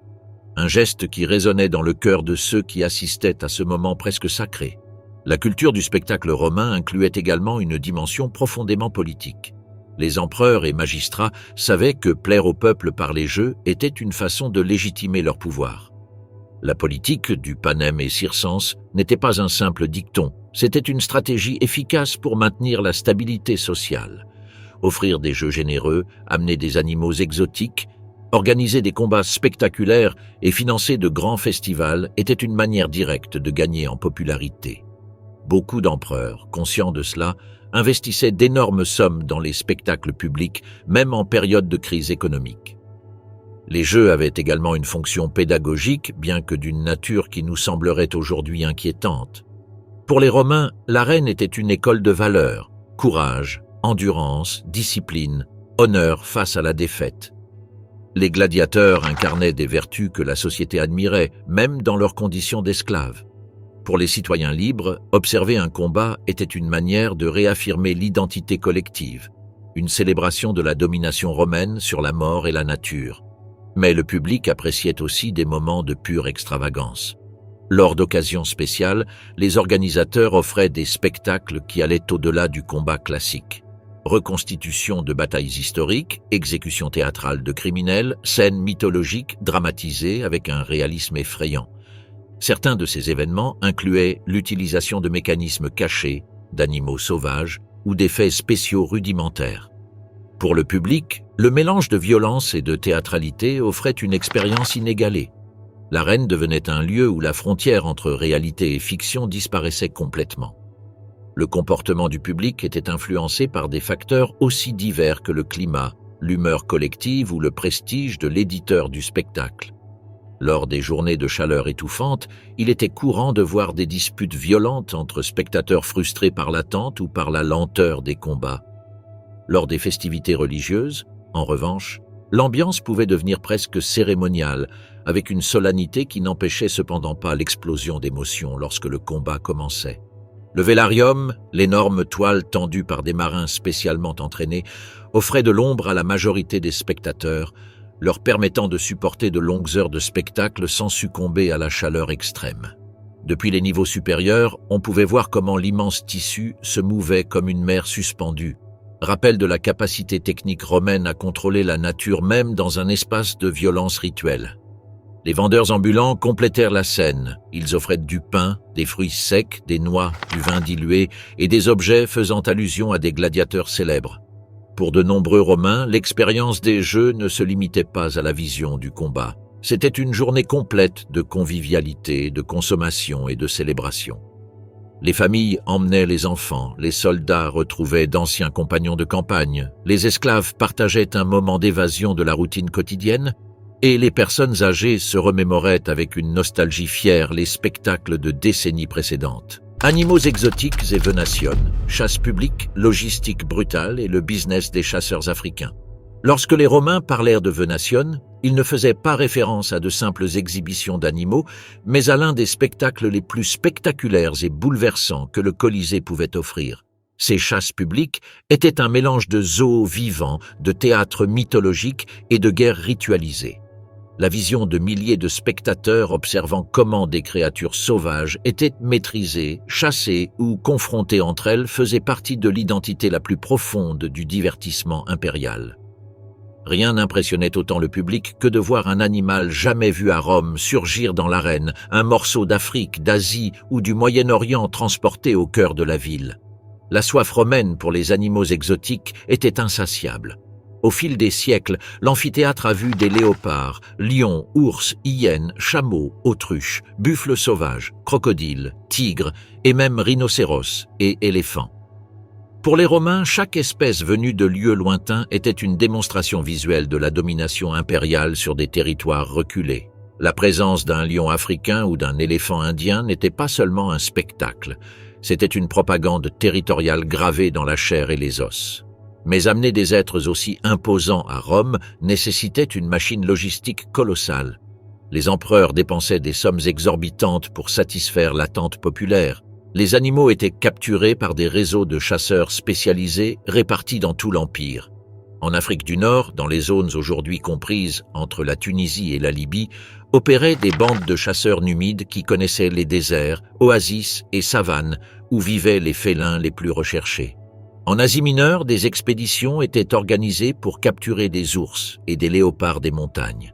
un geste qui résonnait dans le cœur de ceux qui assistaient à ce moment presque sacré. La culture du spectacle romain incluait également une dimension profondément politique. Les empereurs et magistrats savaient que plaire au peuple par les jeux était une façon de légitimer leur pouvoir. La politique du panem et circense n'était pas un simple dicton, C'était une stratégie efficace pour maintenir la stabilité sociale. Offrir des jeux généreux, amener des animaux exotiques, organiser des combats spectaculaires et financer de grands festivals était une manière directe de gagner en popularité. Beaucoup d'empereurs, conscients de cela, investissaient d'énormes sommes dans les spectacles publics, même en période de crise économique. Les jeux avaient également une fonction pédagogique, bien que d'une nature qui nous semblerait aujourd'hui inquiétante. Pour les Romains, l'arène était une école de valeurs, courage, endurance, discipline, honneur face à la défaite. Les gladiateurs incarnaient des vertus que la société admirait, même dans leurs conditions d'esclaves. Pour les citoyens libres, observer un combat était une manière de réaffirmer l'identité collective, une célébration de la domination romaine sur la mort et la nature. Mais le public appréciait aussi des moments de pure extravagance. Lors d'occasions spéciales, les organisateurs offraient des spectacles qui allaient au-delà du combat classique. Reconstitution de batailles historiques, exécutions théâtrales de criminels, scènes mythologiques dramatisées avec un réalisme effrayant. Certains de ces événements incluaient l'utilisation de mécanismes cachés, d'animaux sauvages ou d'effets spéciaux rudimentaires. Pour le public, le mélange de violence et de théâtralité offrait une expérience inégalée. L'arène devenait un lieu où la frontière entre réalité et fiction disparaissait complètement. Le comportement du public était influencé par des facteurs aussi divers que le climat, l'humeur collective ou le prestige de l'éditeur du spectacle. Lors des journées de chaleur étouffante, il était courant de voir des disputes violentes entre spectateurs frustrés par l'attente ou par la lenteur des combats. Lors des festivités religieuses, en revanche, l'ambiance pouvait devenir presque cérémoniale, avec une solennité qui n'empêchait cependant pas l'explosion d'émotions lorsque le combat commençait. Le vélarium, l'énorme toile tendue par des marins spécialement entraînés, offrait de l'ombre à la majorité des spectateurs, leur permettant de supporter de longues heures de spectacle sans succomber à la chaleur extrême. Depuis les niveaux supérieurs, on pouvait voir comment l'immense tissu se mouvait comme une mer suspendue, rappel de la capacité technique romaine à contrôler la nature même dans un espace de violence rituelle. Les vendeurs ambulants complétèrent la scène. Ils offraient du pain, des fruits secs, des noix, du vin dilué et des objets faisant allusion à des gladiateurs célèbres. Pour de nombreux Romains, l'expérience des jeux ne se limitait pas à la vision du combat. C'était une journée complète de convivialité, de consommation et de célébration. Les familles emmenaient les enfants, les soldats retrouvaient d'anciens compagnons de campagne, les esclaves partageaient un moment d'évasion de la routine quotidienne, et les personnes âgées se remémoraient avec une nostalgie fière les spectacles de décennies précédentes. Animaux exotiques et venationnes, chasse publique, logistique brutale et le business des chasseurs africains. Lorsque les Romains parlèrent de venationnes, ils ne faisaient pas référence à de simples exhibitions d'animaux, mais à l'un des spectacles les plus spectaculaires et bouleversants que le Colisée pouvait offrir. Ces chasses publiques étaient un mélange de zoo vivant, de théâtre mythologique et de guerre ritualisée. La vision de milliers de spectateurs observant comment des créatures sauvages étaient maîtrisées, chassées ou confrontées entre elles faisait partie de l'identité la plus profonde du divertissement impérial. Rien n'impressionnait autant le public que de voir un animal jamais vu à Rome surgir dans l'arène, un morceau d'Afrique, d'Asie ou du Moyen-Orient transporté au cœur de la ville. La soif romaine pour les animaux exotiques était insatiable. Au fil des siècles, l'amphithéâtre a vu des léopards, lions, ours, hyènes, chameaux, autruches, buffles sauvages, crocodiles, tigres et même rhinocéros et éléphants. Pour les Romains, chaque espèce venue de lieux lointains était une démonstration visuelle de la domination impériale sur des territoires reculés. La présence d'un lion africain ou d'un éléphant indien n'était pas seulement un spectacle, c'était une propagande territoriale gravée dans la chair et les os. Mais amener des êtres aussi imposants à Rome nécessitait une machine logistique colossale. Les empereurs dépensaient des sommes exorbitantes pour satisfaire l'attente populaire. Les animaux étaient capturés par des réseaux de chasseurs spécialisés répartis dans tout l'Empire. En Afrique du Nord, dans les zones aujourd'hui comprises entre la Tunisie et la Libye, opéraient des bandes de chasseurs numides qui connaissaient les déserts, oasis et savanes où vivaient les félins les plus recherchés. En Asie mineure, des expéditions étaient organisées pour capturer des ours et des léopards des montagnes.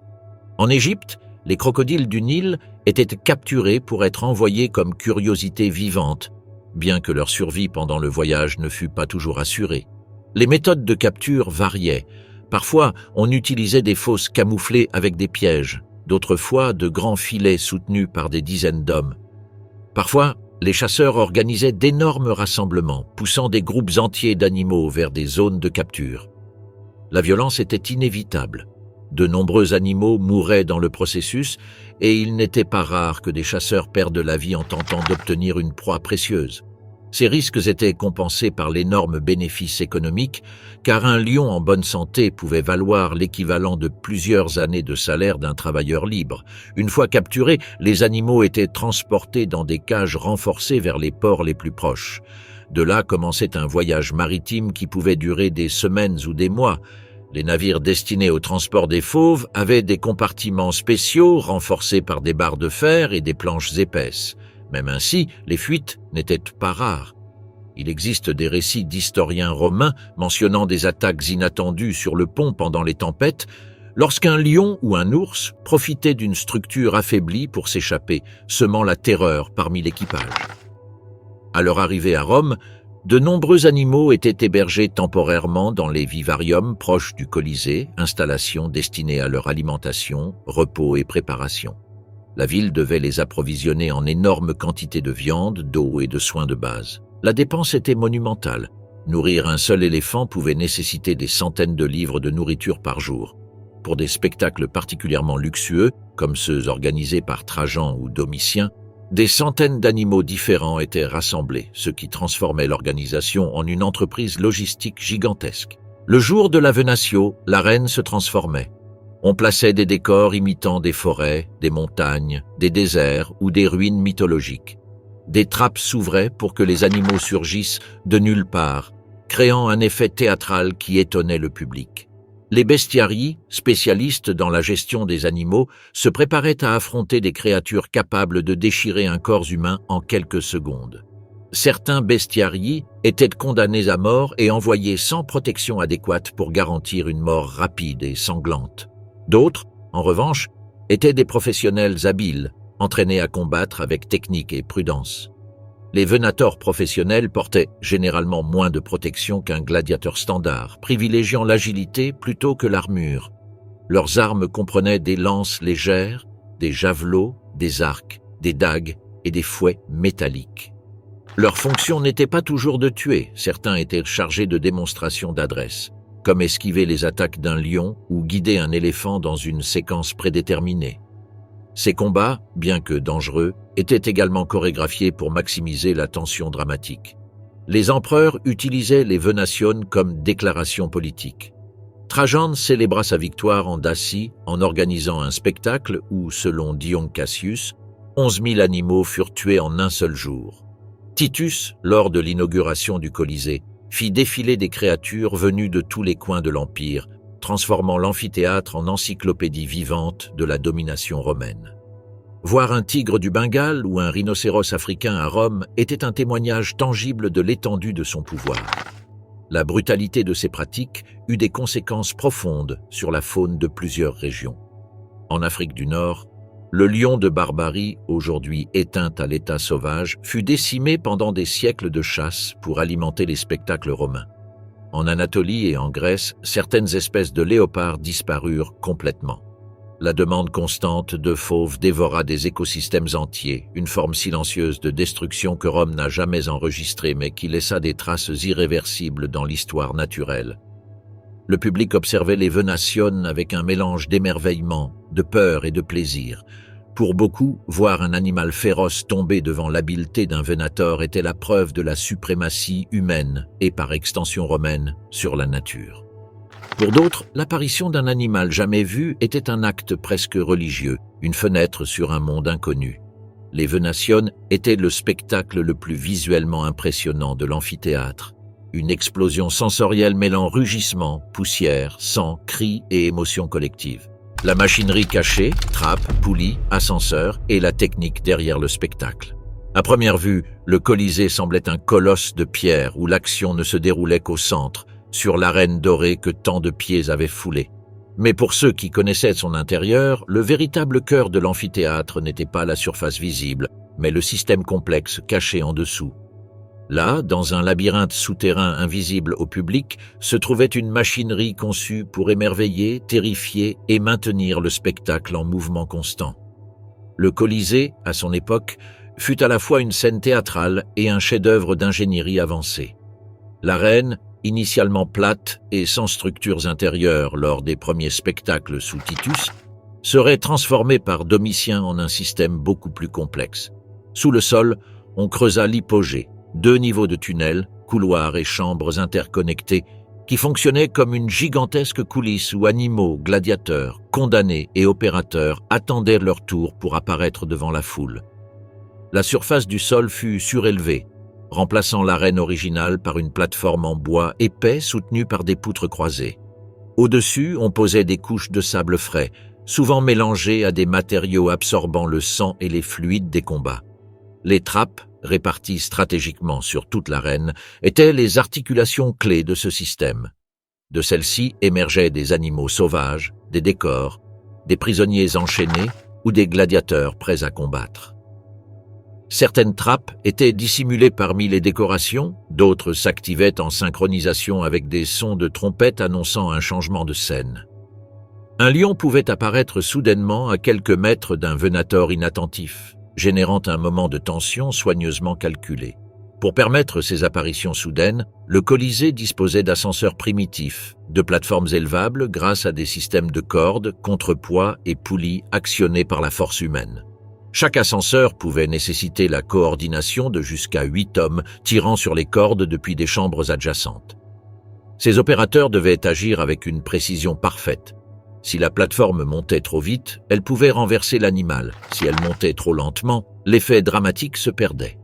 En Égypte, les crocodiles du Nil étaient capturés pour être envoyés comme curiosités vivantes, bien que leur survie pendant le voyage ne fût pas toujours assurée. Les méthodes de capture variaient. Parfois, on utilisait des fosses camouflées avec des pièges, d'autres fois de grands filets soutenus par des dizaines d'hommes. Parfois, les chasseurs organisaient d'énormes rassemblements, poussant des groupes entiers d'animaux vers des zones de capture. La violence était inévitable. De nombreux animaux mouraient dans le processus et il n'était pas rare que des chasseurs perdent la vie en tentant d'obtenir une proie précieuse. Ces risques étaient compensés par l'énorme bénéfice économique, car un lion en bonne santé pouvait valoir l'équivalent de plusieurs années de salaire d'un travailleur libre. Une fois capturés, les animaux étaient transportés dans des cages renforcées vers les ports les plus proches. De là commençait un voyage maritime qui pouvait durer des semaines ou des mois. Les navires destinés au transport des fauves avaient des compartiments spéciaux renforcés par des barres de fer et des planches épaisses. Même ainsi, les fuites n'étaient pas rares. Il existe des récits d'historiens romains mentionnant des attaques inattendues sur le pont pendant les tempêtes, lorsqu'un lion ou un ours profitait d'une structure affaiblie pour s'échapper, semant la terreur parmi l'équipage. À leur arrivée à Rome, de nombreux animaux étaient hébergés temporairement dans les vivariums proches du Colisée, installations destinées à leur alimentation, repos et préparation. La ville devait les approvisionner en énormes quantités de viande, d'eau et de soins de base. La dépense était monumentale. Nourrir un seul éléphant pouvait nécessiter des centaines de livres de nourriture par jour. Pour des spectacles particulièrement luxueux, comme ceux organisés par Trajan ou Domitien, des centaines d'animaux différents étaient rassemblés, ce qui transformait l'organisation en une entreprise logistique gigantesque. Le jour de la Venatio, l'arène se transformait. On plaçait des décors imitant des forêts, des montagnes, des déserts ou des ruines mythologiques. Des trappes s'ouvraient pour que les animaux surgissent de nulle part, créant un effet théâtral qui étonnait le public. Les bestiarii, spécialistes dans la gestion des animaux, se préparaient à affronter des créatures capables de déchirer un corps humain en quelques secondes. Certains bestiarii étaient condamnés à mort et envoyés sans protection adéquate pour garantir une mort rapide et sanglante. D'autres, en revanche, étaient des professionnels habiles, entraînés à combattre avec technique et prudence. Les venators professionnels portaient généralement moins de protection qu'un gladiateur standard, privilégiant l'agilité plutôt que l'armure. Leurs armes comprenaient des lances légères, des javelots, des arcs, des dagues et des fouets métalliques. Leur fonction n'était pas toujours de tuer, certains étaient chargés de démonstrations d'adresse, comme esquiver les attaques d'un lion ou guider un éléphant dans une séquence prédéterminée. Ces combats, bien que dangereux, étaient également chorégraphiés pour maximiser la tension dramatique. Les empereurs utilisaient les venations comme déclaration politique. Trajan célébra sa victoire en Dacie en organisant un spectacle où, selon Dion Cassius, 11 000 animaux furent tués en un seul jour. Titus, lors de l'inauguration du Colisée, fit défiler des créatures venues de tous les coins de l'Empire, transformant l'amphithéâtre en encyclopédie vivante de la domination romaine. Voir un tigre du Bengale ou un rhinocéros africain à Rome était un témoignage tangible de l'étendue de son pouvoir. La brutalité de ces pratiques eut des conséquences profondes sur la faune de plusieurs régions. En Afrique du Nord, le lion de Barbarie, aujourd'hui éteint à l'état sauvage, fut décimé pendant des siècles de chasse pour alimenter les spectacles romains. En Anatolie et en Grèce, certaines espèces de léopards disparurent complètement. La demande constante de fauves dévora des écosystèmes entiers, une forme silencieuse de destruction que Rome n'a jamais enregistrée mais qui laissa des traces irréversibles dans l'histoire naturelle. Le public observait les venations avec un mélange d'émerveillement, de peur et de plaisir. Pour beaucoup, voir un animal féroce tomber devant l'habileté d'un venator était la preuve de la suprématie humaine et par extension romaine sur la nature. Pour d'autres, l'apparition d'un animal jamais vu était un acte presque religieux, une fenêtre sur un monde inconnu. Les venations étaient le spectacle le plus visuellement impressionnant de l'amphithéâtre. Une explosion sensorielle mêlant rugissement, poussière, sang, cris et émotions collectives. La machinerie cachée, trappes, poulies, ascenseurs et la technique derrière le spectacle. À première vue, le Colisée semblait un colosse de pierre où l'action ne se déroulait qu'au centre, sur l'arène dorée que tant de pieds avaient foulée. Mais pour ceux qui connaissaient son intérieur, le véritable cœur de l'amphithéâtre n'était pas la surface visible, mais le système complexe caché en dessous. Là, dans un labyrinthe souterrain invisible au public, se trouvait une machinerie conçue pour émerveiller, terrifier et maintenir le spectacle en mouvement constant. Le Colisée, à son époque, fut à la fois une scène théâtrale et un chef-d'œuvre d'ingénierie avancée. L'arène, initialement plate et sans structures intérieures lors des premiers spectacles sous Titus, serait transformée par Domitien en un système beaucoup plus complexe. Sous le sol, on creusa l'hypogée, 2 niveaux de tunnels, couloirs et chambres interconnectés qui fonctionnaient comme une gigantesque coulisse où animaux, gladiateurs, condamnés et opérateurs attendaient leur tour pour apparaître devant la foule. La surface du sol fut surélevée, remplaçant l'arène originale par une plateforme en bois épais soutenue par des poutres croisées. Au-dessus, on posait des couches de sable frais, souvent mélangées à des matériaux absorbant le sang et les fluides des combats. Les trappes, réparties stratégiquement sur toute l'arène, étaient les articulations clés de ce système. De celles-ci émergeaient des animaux sauvages, des décors, des prisonniers enchaînés ou des gladiateurs prêts à combattre. Certaines trappes étaient dissimulées parmi les décorations, d'autres s'activaient en synchronisation avec des sons de trompette annonçant un changement de scène. Un lion pouvait apparaître soudainement à quelques mètres d'un venator inattentif, générant un moment de tension soigneusement calculé. Pour permettre ces apparitions soudaines, le Colisée disposait d'ascenseurs primitifs, de plateformes élevables grâce à des systèmes de cordes, contrepoids et poulies actionnés par la force humaine. Chaque ascenseur pouvait nécessiter la coordination de jusqu'à 8 hommes tirant sur les cordes depuis des chambres adjacentes. Ces opérateurs devaient agir avec une précision parfaite. Si la plateforme montait trop vite, elle pouvait renverser l'animal. Si elle montait trop lentement, l'effet dramatique se perdait.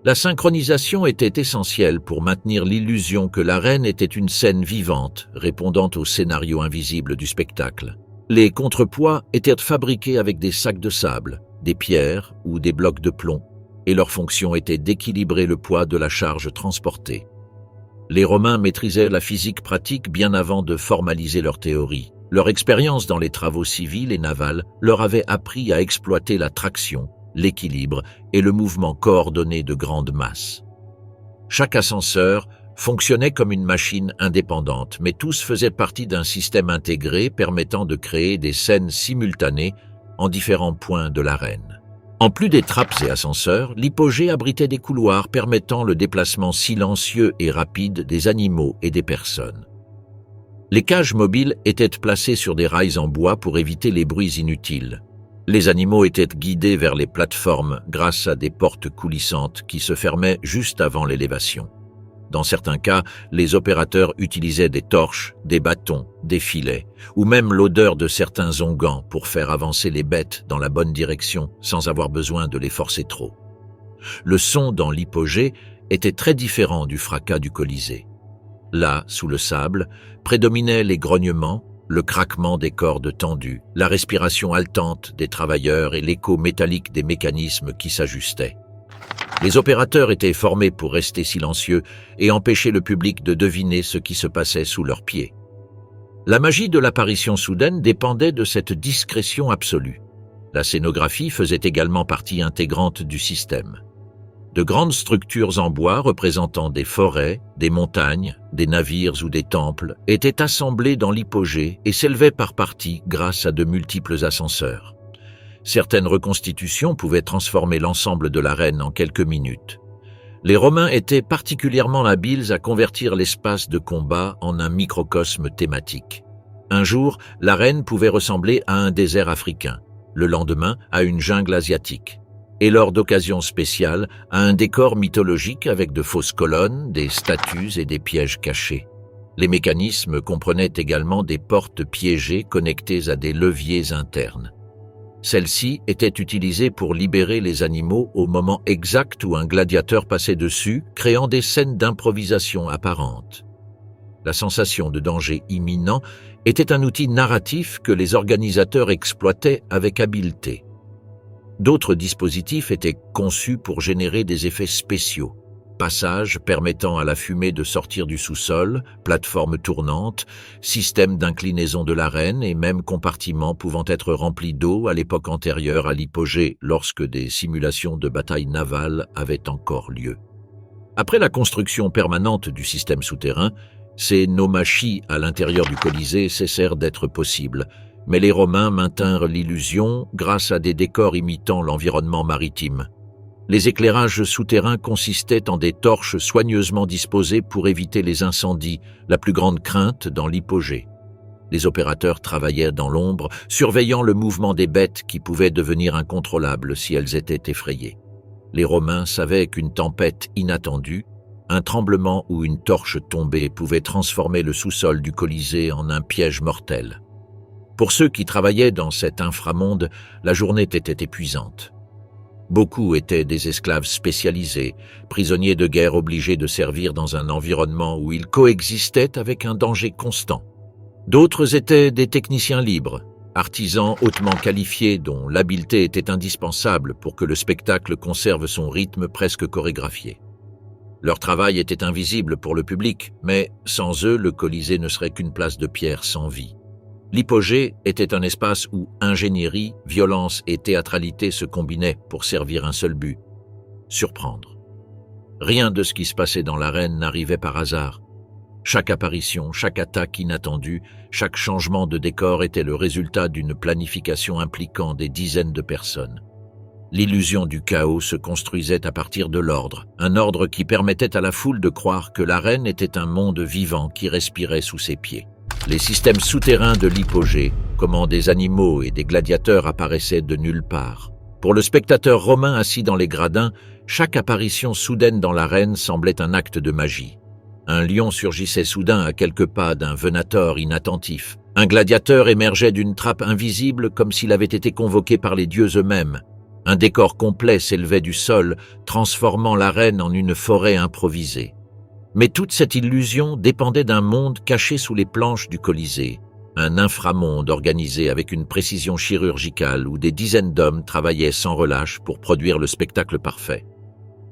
La synchronisation était essentielle pour maintenir l'illusion que l'arène était une scène vivante, répondant au scénario invisible du spectacle. Les contrepoids étaient fabriqués avec des sacs de sable, des pierres ou des blocs de plomb, et leur fonction était d'équilibrer le poids de la charge transportée. Les Romains maîtrisaient la physique pratique bien avant de formaliser leur théorie. Leur expérience dans les travaux civils et navals leur avait appris à exploiter la traction, l'équilibre et le mouvement coordonné de grandes masses. Chaque ascenseur fonctionnait comme une machine indépendante, mais tous faisaient partie d'un système intégré permettant de créer des scènes simultanées en différents points de l'arène. En plus des trappes et ascenseurs, l'hypogée abritait des couloirs permettant le déplacement silencieux et rapide des animaux et des personnes. Les cages mobiles étaient placées sur des rails en bois pour éviter les bruits inutiles. Les animaux étaient guidés vers les plateformes grâce à des portes coulissantes qui se fermaient juste avant l'élévation. Dans certains cas, les opérateurs utilisaient des torches, des bâtons, des filets, ou même l'odeur de certains onguents pour faire avancer les bêtes dans la bonne direction sans avoir besoin de les forcer trop. Le son dans l'hypogée était très différent du fracas du Colisée. Là, sous le sable, prédominaient les grognements, le craquement des cordes tendues, la respiration haletante des travailleurs et l'écho métallique des mécanismes qui s'ajustaient. Les opérateurs étaient formés pour rester silencieux et empêcher le public de deviner ce qui se passait sous leurs pieds. La magie de l'apparition soudaine dépendait de cette discrétion absolue. La scénographie faisait également partie intégrante du système. De grandes structures en bois représentant des forêts, des montagnes, des navires ou des temples étaient assemblées dans l'hypogée et s'élevaient par parties grâce à de multiples ascenseurs. Certaines reconstitutions pouvaient transformer l'ensemble de l'arène en quelques minutes. Les Romains étaient particulièrement habiles à convertir l'espace de combat en un microcosme thématique. Un jour, l'arène pouvait ressembler à un désert africain, le lendemain à une jungle asiatique, et lors d'occasions spéciales à un décor mythologique avec de fausses colonnes, des statues et des pièges cachés. Les mécanismes comprenaient également des portes piégées connectées à des leviers internes. Celles-ci étaient utilisées pour libérer les animaux au moment exact où un gladiateur passait dessus, créant des scènes d'improvisation apparentes. La sensation de danger imminent était un outil narratif que les organisateurs exploitaient avec habileté. D'autres dispositifs étaient conçus pour générer des effets spéciaux. Passages permettant à la fumée de sortir du sous-sol, plateformes tournantes, systèmes d'inclinaison de l'arène et même compartiments pouvant être remplis d'eau à l'époque antérieure à l'hypogée lorsque des simulations de batailles navales avaient encore lieu. Après la construction permanente du système souterrain, ces naumachie à l'intérieur du Colisée cessèrent d'être possibles, mais les Romains maintinrent l'illusion grâce à des décors imitant l'environnement maritime. Les éclairages souterrains consistaient en des torches soigneusement disposées pour éviter les incendies, la plus grande crainte dans l'hypogée. Les opérateurs travaillaient dans l'ombre, surveillant le mouvement des bêtes qui pouvaient devenir incontrôlables si elles étaient effrayées. Les Romains savaient qu'une tempête inattendue, un tremblement ou une torche tombée pouvait transformer le sous-sol du Colisée en un piège mortel. Pour ceux qui travaillaient dans cet inframonde, la journée était épuisante. Beaucoup étaient des esclaves spécialisés, prisonniers de guerre obligés de servir dans un environnement où ils coexistaient avec un danger constant. D'autres étaient des techniciens libres, artisans hautement qualifiés dont l'habileté était indispensable pour que le spectacle conserve son rythme presque chorégraphié. Leur travail était invisible pour le public, mais sans eux, le Colisée ne serait qu'une place de pierre sans vie. L'hypogée était un espace où ingénierie, violence et théâtralité se combinaient pour servir un seul but, surprendre. Rien de ce qui se passait dans l'arène n'arrivait par hasard. Chaque apparition, chaque attaque inattendue, chaque changement de décor était le résultat d'une planification impliquant des dizaines de personnes. L'illusion du chaos se construisait à partir de l'ordre, un ordre qui permettait à la foule de croire que l'arène était un monde vivant qui respirait sous ses pieds. Les systèmes souterrains de l'hypogée, comment des animaux et des gladiateurs apparaissaient de nulle part. Pour le spectateur romain assis dans les gradins, chaque apparition soudaine dans l'arène semblait un acte de magie. Un lion surgissait soudain à quelques pas d'un venator inattentif. Un gladiateur émergeait d'une trappe invisible comme s'il avait été convoqué par les dieux eux-mêmes. Un décor complet s'élevait du sol, transformant l'arène en une forêt improvisée. Mais toute cette illusion dépendait d'un monde caché sous les planches du Colisée, un inframonde organisé avec une précision chirurgicale où des dizaines d'hommes travaillaient sans relâche pour produire le spectacle parfait.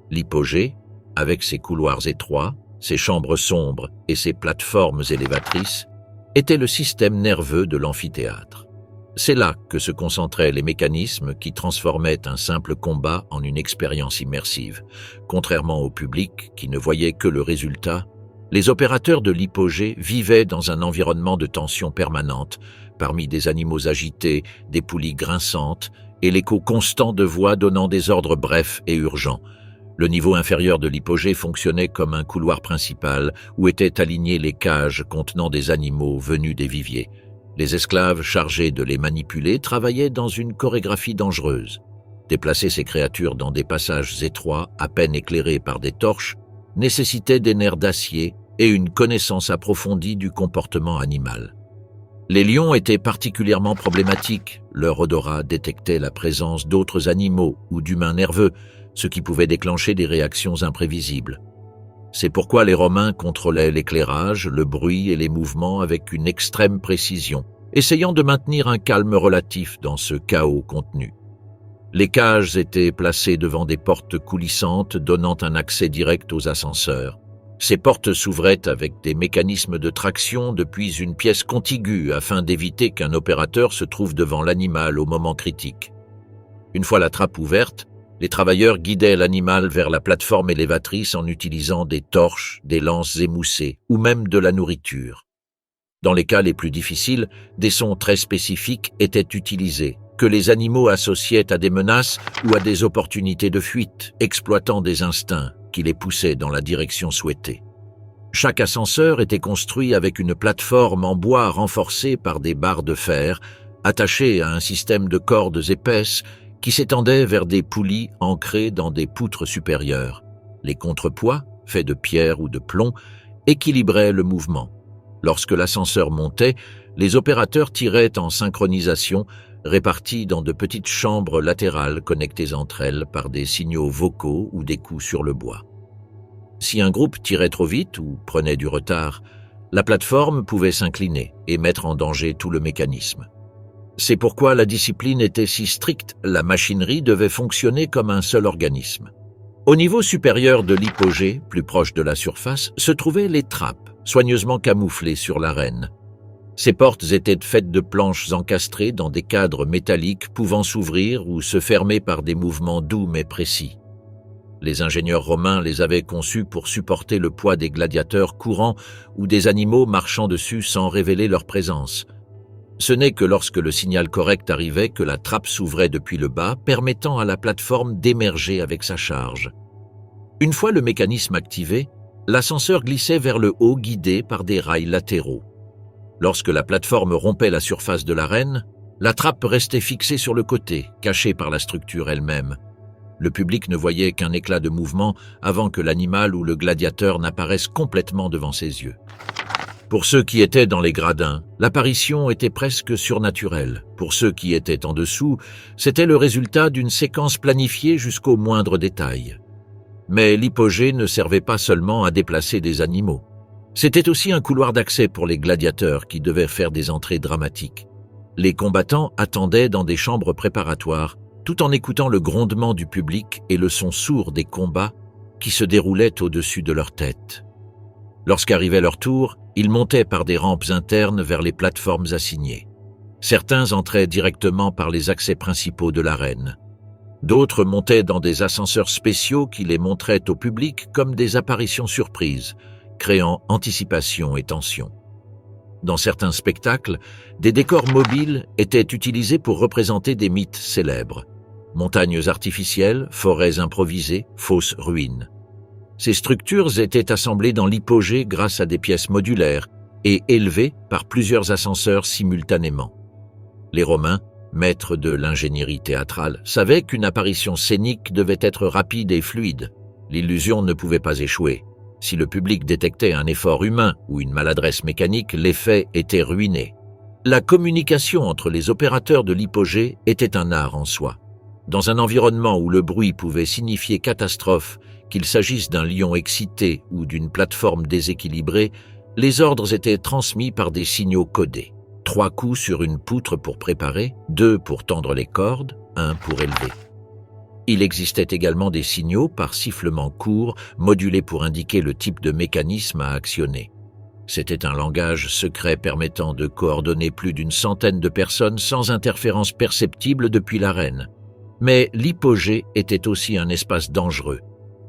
L'hypogée, avec ses couloirs étroits, ses chambres sombres et ses plateformes élévatrices, était le système nerveux de l'amphithéâtre. C'est là que se concentraient les mécanismes qui transformaient un simple combat en une expérience immersive. Contrairement au public qui ne voyait que le résultat, les opérateurs de l'hypogée vivaient dans un environnement de tension permanente, parmi des animaux agités, des poulies grinçantes et l'écho constant de voix donnant des ordres brefs et urgents. Le niveau inférieur de l'hypogée fonctionnait comme un couloir principal où étaient alignés les cages contenant des animaux venus des viviers. Les esclaves chargés de les manipuler travaillaient dans une chorégraphie dangereuse. Déplacer ces créatures dans des passages étroits, à peine éclairés par des torches, nécessitait des nerfs d'acier et une connaissance approfondie du comportement animal. Les lions étaient particulièrement problématiques. Leur odorat détectait la présence d'autres animaux ou d'humains nerveux, ce qui pouvait déclencher des réactions imprévisibles. C'est pourquoi les Romains contrôlaient l'éclairage, le bruit et les mouvements avec une extrême précision, essayant de maintenir un calme relatif dans ce chaos contenu. Les cages étaient placées devant des portes coulissantes donnant un accès direct aux ascenseurs. Ces portes s'ouvraient avec des mécanismes de traction depuis une pièce contiguë afin d'éviter qu'un opérateur se trouve devant l'animal au moment critique. Une fois la trappe ouverte, les travailleurs guidaient l'animal vers la plateforme élévatrice en utilisant des torches, des lances émoussées ou même de la nourriture. Dans les cas les plus difficiles, des sons très spécifiques étaient utilisés, que les animaux associaient à des menaces ou à des opportunités de fuite, exploitant des instincts qui les poussaient dans la direction souhaitée. Chaque ascenseur était construit avec une plateforme en bois renforcée par des barres de fer, attachées à un système de cordes épaisses qui s'étendaient vers des poulies ancrées dans des poutres supérieures. Les contrepoids, faits de pierre ou de plomb, équilibraient le mouvement. Lorsque l'ascenseur montait, les opérateurs tiraient en synchronisation, répartis dans de petites chambres latérales connectées entre elles par des signaux vocaux ou des coups sur le bois. Si un groupe tirait trop vite ou prenait du retard, la plateforme pouvait s'incliner et mettre en danger tout le mécanisme. C'est pourquoi la discipline était si stricte, la machinerie devait fonctionner comme un seul organisme. Au niveau supérieur de l'hypogée, plus proche de la surface, se trouvaient les trappes, soigneusement camouflées sur l'arène. Ces portes étaient faites de planches encastrées dans des cadres métalliques pouvant s'ouvrir ou se fermer par des mouvements doux mais précis. Les ingénieurs romains les avaient conçus pour supporter le poids des gladiateurs courant ou des animaux marchant dessus sans révéler leur présence. Ce n'est que lorsque le signal correct arrivait que la trappe s'ouvrait depuis le bas, permettant à la plateforme d'émerger avec sa charge. Une fois le mécanisme activé, l'ascenseur glissait vers le haut guidé par des rails latéraux. Lorsque la plateforme rompait la surface de l'arène, la trappe restait fixée sur le côté, cachée par la structure elle-même. Le public ne voyait qu'un éclat de mouvement avant que l'animal ou le gladiateur n'apparaisse complètement devant ses yeux. Pour ceux qui étaient dans les gradins, l'apparition était presque surnaturelle. Pour ceux qui étaient en dessous, c'était le résultat d'une séquence planifiée jusqu'au moindre détail. Mais l'hypogée ne servait pas seulement à déplacer des animaux. C'était aussi un couloir d'accès pour les gladiateurs qui devaient faire des entrées dramatiques. Les combattants attendaient dans des chambres préparatoires, tout en écoutant le grondement du public et le son sourd des combats qui se déroulaient au-dessus de leur tête. Lorsqu'arrivait leur tour, ils montaient par des rampes internes vers les plateformes assignées. Certains entraient directement par les accès principaux de l'arène. D'autres montaient dans des ascenseurs spéciaux qui les montraient au public comme des apparitions surprises, créant anticipation et tension. Dans certains spectacles, des décors mobiles étaient utilisés pour représenter des mythes célèbres. Montagnes artificielles, forêts improvisées, fausses ruines. Ces structures étaient assemblées dans l'hypogée grâce à des pièces modulaires et élevées par plusieurs ascenseurs simultanément. Les Romains, maîtres de l'ingénierie théâtrale, savaient qu'une apparition scénique devait être rapide et fluide. L'illusion ne pouvait pas échouer. Si le public détectait un effort humain ou une maladresse mécanique, l'effet était ruiné. La communication entre les opérateurs de l'hypogée était un art en soi. Dans un environnement où le bruit pouvait signifier catastrophe, qu'il s'agisse d'un lion excité ou d'une plateforme déséquilibrée, les ordres étaient transmis par des signaux codés. 3 coups sur une poutre pour préparer, 2 pour tendre les cordes, 1 pour élever. Il existait également des signaux par sifflement court, modulés pour indiquer le type de mécanisme à actionner. C'était un langage secret permettant de coordonner plus d'une centaine de personnes sans interférence perceptible depuis l'arène. Mais l'hypogée était aussi un espace dangereux.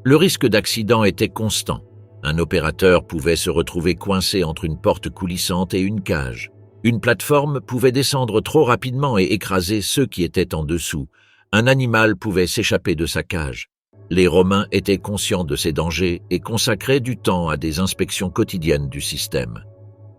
Le risque d'accident était constant. Un opérateur pouvait se retrouver coincé entre une porte coulissante et une cage. Une plateforme pouvait descendre trop rapidement et écraser ceux qui étaient en dessous. Un animal pouvait s'échapper de sa cage. Les Romains étaient conscients de ces dangers et consacraient du temps à des inspections quotidiennes du système.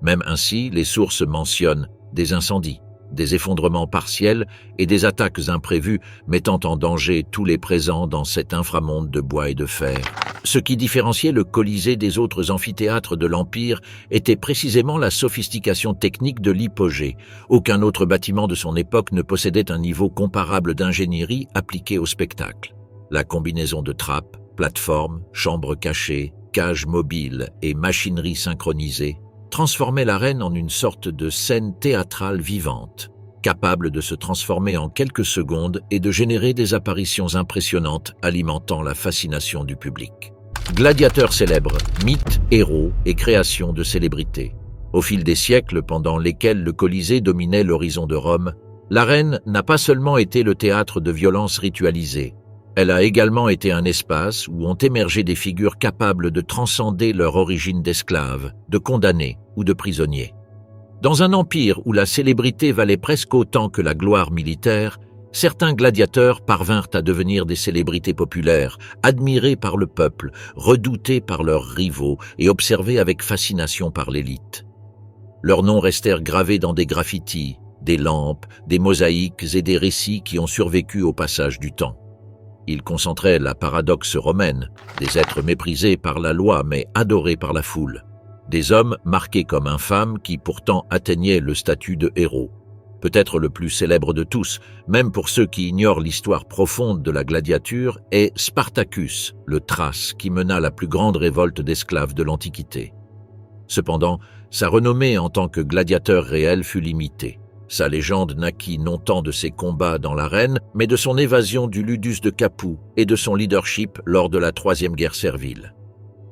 Même ainsi, les sources mentionnent des incendies, des effondrements partiels et des attaques imprévues mettant en danger tous les présents dans cet inframonde de bois et de fer. Ce qui différenciait le Colisée des autres amphithéâtres de l'Empire était précisément la sophistication technique de l'hypogée. Aucun autre bâtiment de son époque ne possédait un niveau comparable d'ingénierie appliquée au spectacle. La combinaison de trappes, plateformes, chambres cachées, cages mobiles et machinerie synchronisée transformait l'arène en une sorte de scène théâtrale vivante, capable de se transformer en quelques secondes et de générer des apparitions impressionnantes alimentant la fascination du public. Gladiateurs célèbres, mythes, héros et créations de célébrités. Au fil des siècles pendant lesquels le Colisée dominait l'horizon de Rome, l'arène n'a pas seulement été le théâtre de violences ritualisées, elle a également été un espace où ont émergé des figures capables de transcender leur origine d'esclaves, de condamnés ou de prisonniers. Dans un empire où la célébrité valait presque autant que la gloire militaire, certains gladiateurs parvinrent à devenir des célébrités populaires, admirés par le peuple, redoutés par leurs rivaux et observés avec fascination par l'élite. Leurs noms restèrent gravés dans des graffitis, des lampes, des mosaïques et des récits qui ont survécu au passage du temps. Ils concentraient la paradoxe romaine, des êtres méprisés par la loi mais adorés par la foule, des hommes marqués comme infâmes qui pourtant atteignaient le statut de héros. Peut-être le plus célèbre de tous, même pour ceux qui ignorent l'histoire profonde de la gladiature, est Spartacus, le Thrace qui mena la plus grande révolte d'esclaves de l'Antiquité. Cependant, sa renommée en tant que gladiateur réel fut limitée. Sa légende naquit non tant de ses combats dans l'arène, mais de son évasion du ludus de Capoue et de son leadership lors de la Troisième Guerre servile.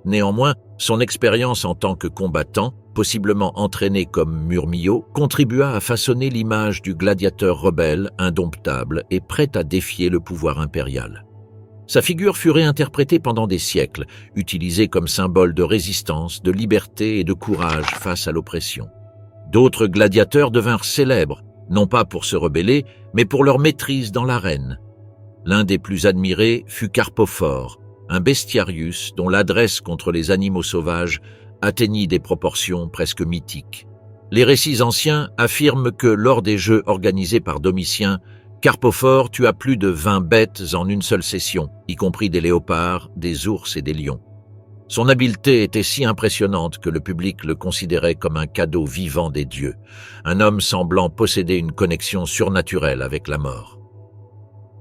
Néanmoins, son expérience en tant que combattant, possiblement entraîné comme Murmillo, contribua à façonner l'image du gladiateur rebelle, indomptable et prêt à défier le pouvoir impérial. Sa figure fut réinterprétée pendant des siècles, utilisée comme symbole de résistance, de liberté et de courage face à l'oppression. D'autres gladiateurs devinrent célèbres, non pas pour se rebeller, mais pour leur maîtrise dans l'arène. L'un des plus admirés fut Carpophore, un bestiarius dont l'adresse contre les animaux sauvages atteignit des proportions presque mythiques. Les récits anciens affirment que lors des jeux organisés par Domitien, Carpophore tua plus de 20 bêtes en une seule session, y compris des léopards, des ours et des lions. Son habileté était si impressionnante que le public le considérait comme un cadeau vivant des dieux, un homme semblant posséder une connexion surnaturelle avec la mort.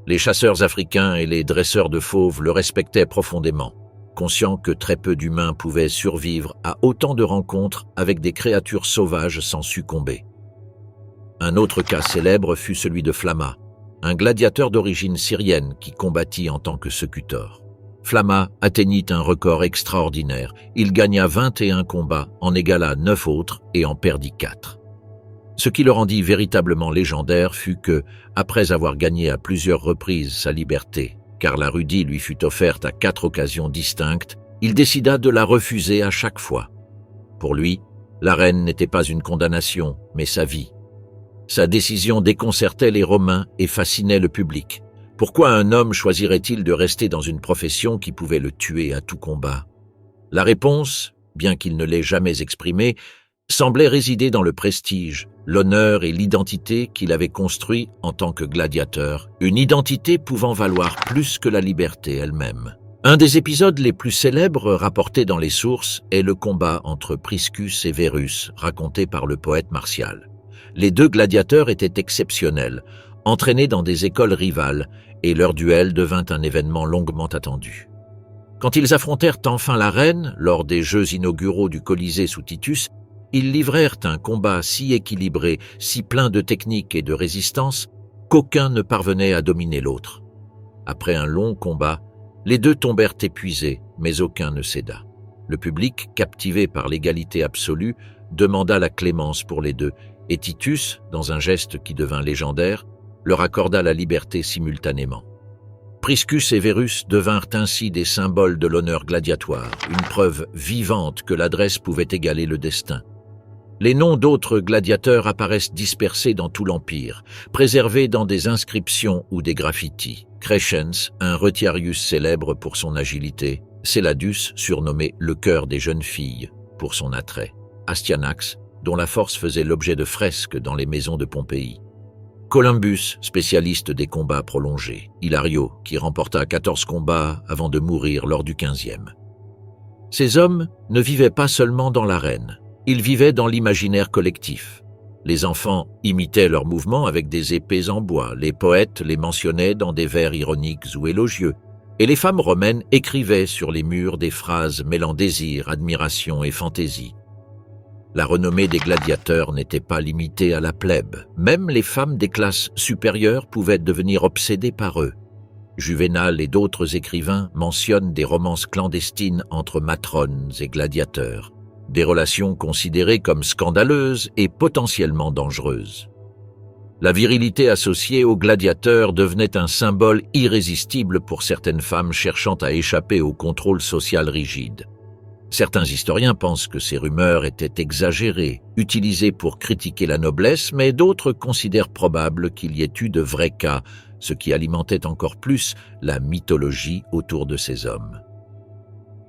Les chasseurs africains et les dresseurs de fauves le respectaient profondément, conscients que très peu d'humains pouvaient survivre à autant de rencontres avec des créatures sauvages sans succomber. Un autre cas célèbre fut celui de Flamma, un gladiateur d'origine syrienne qui combattit en tant que secutor. Flamma atteignit un record extraordinaire. Il gagna 21 combats, en égala 9 autres et en perdit 4. Ce qui le rendit véritablement légendaire fut que, après avoir gagné à plusieurs reprises sa liberté, car la rudis lui fut offerte à 4 occasions distinctes, il décida de la refuser à chaque fois. Pour lui, l'arène n'était pas une condamnation, mais sa vie. Sa décision déconcertait les Romains et fascinait le public. Pourquoi un homme choisirait-il de rester dans une profession qui pouvait le tuer à tout combat? La réponse, bien qu'il ne l'ait jamais exprimée, semblait résider dans le prestige, l'honneur et l'identité qu'il avait construit en tant que gladiateur, une identité pouvant valoir plus que la liberté elle-même. Un des épisodes les plus célèbres rapportés dans les sources est le combat entre Priscus et Verus, raconté par le poète Martial. Les deux gladiateurs étaient exceptionnels, entraînés dans des écoles rivales, et leur duel devint un événement longuement attendu. Quand ils affrontèrent enfin l'arène, lors des Jeux inauguraux du Colisée sous Titus, ils livrèrent un combat si équilibré, si plein de technique et de résistance, qu'aucun ne parvenait à dominer l'autre. Après un long combat, les deux tombèrent épuisés, mais aucun ne céda. Le public, captivé par l'égalité absolue, demanda la clémence pour les deux, et Titus, dans un geste qui devint légendaire, leur accorda la liberté simultanément. Priscus et Verus devinrent ainsi des symboles de l'honneur gladiatoire, une preuve vivante que l'adresse pouvait égaler le destin. Les noms d'autres gladiateurs apparaissent dispersés dans tout l'Empire, préservés dans des inscriptions ou des graffitis. Crescens, un retiarius célèbre pour son agilité, Céladus, surnommé le cœur des jeunes filles, pour son attrait, Astyanax, dont la force faisait l'objet de fresques dans les maisons de Pompéi, Columbus, spécialiste des combats prolongés, Hilario, qui remporta 14 combats avant de mourir lors du 15e. Ces hommes ne vivaient pas seulement dans l'arène, ils vivaient dans l'imaginaire collectif. Les enfants imitaient leurs mouvements avec des épées en bois, les poètes les mentionnaient dans des vers ironiques ou élogieux, et les femmes romaines écrivaient sur les murs des phrases mêlant désir, admiration et fantaisie. La renommée des gladiateurs n'était pas limitée à la plèbe. Même les femmes des classes supérieures pouvaient devenir obsédées par eux. Juvénal et d'autres écrivains mentionnent des romances clandestines entre matrones et gladiateurs, des relations considérées comme scandaleuses et potentiellement dangereuses. La virilité associée aux gladiateurs devenait un symbole irrésistible pour certaines femmes cherchant à échapper au contrôle social rigide. Certains historiens pensent que ces rumeurs étaient exagérées, utilisées pour critiquer la noblesse, mais d'autres considèrent probable qu'il y ait eu de vrais cas, ce qui alimentait encore plus la mythologie autour de ces hommes.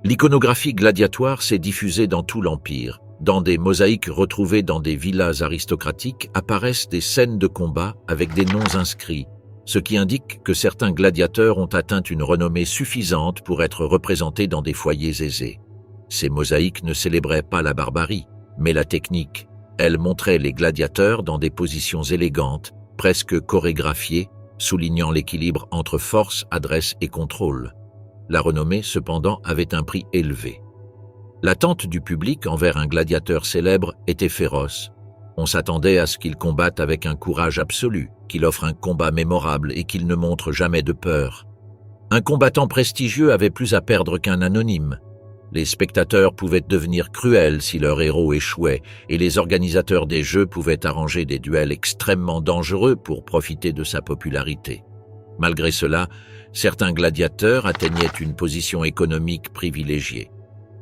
L'iconographie gladiatoire s'est diffusée dans tout l'Empire. Dans des mosaïques retrouvées dans des villas aristocratiques apparaissent des scènes de combat avec des noms inscrits, ce qui indique que certains gladiateurs ont atteint une renommée suffisante pour être représentés dans des foyers aisés. Ces mosaïques ne célébraient pas la barbarie, mais la technique. Elles montraient les gladiateurs dans des positions élégantes, presque chorégraphiées, soulignant l'équilibre entre force, adresse et contrôle. La renommée, cependant, avait un prix élevé. L'attente du public envers un gladiateur célèbre était féroce. On s'attendait à ce qu'il combatte avec un courage absolu, qu'il offre un combat mémorable et qu'il ne montre jamais de peur. Un combattant prestigieux avait plus à perdre qu'un anonyme. Les spectateurs pouvaient devenir cruels si leur héros échouait, et les organisateurs des jeux pouvaient arranger des duels extrêmement dangereux pour profiter de sa popularité. Malgré cela, certains gladiateurs atteignaient une position économique privilégiée.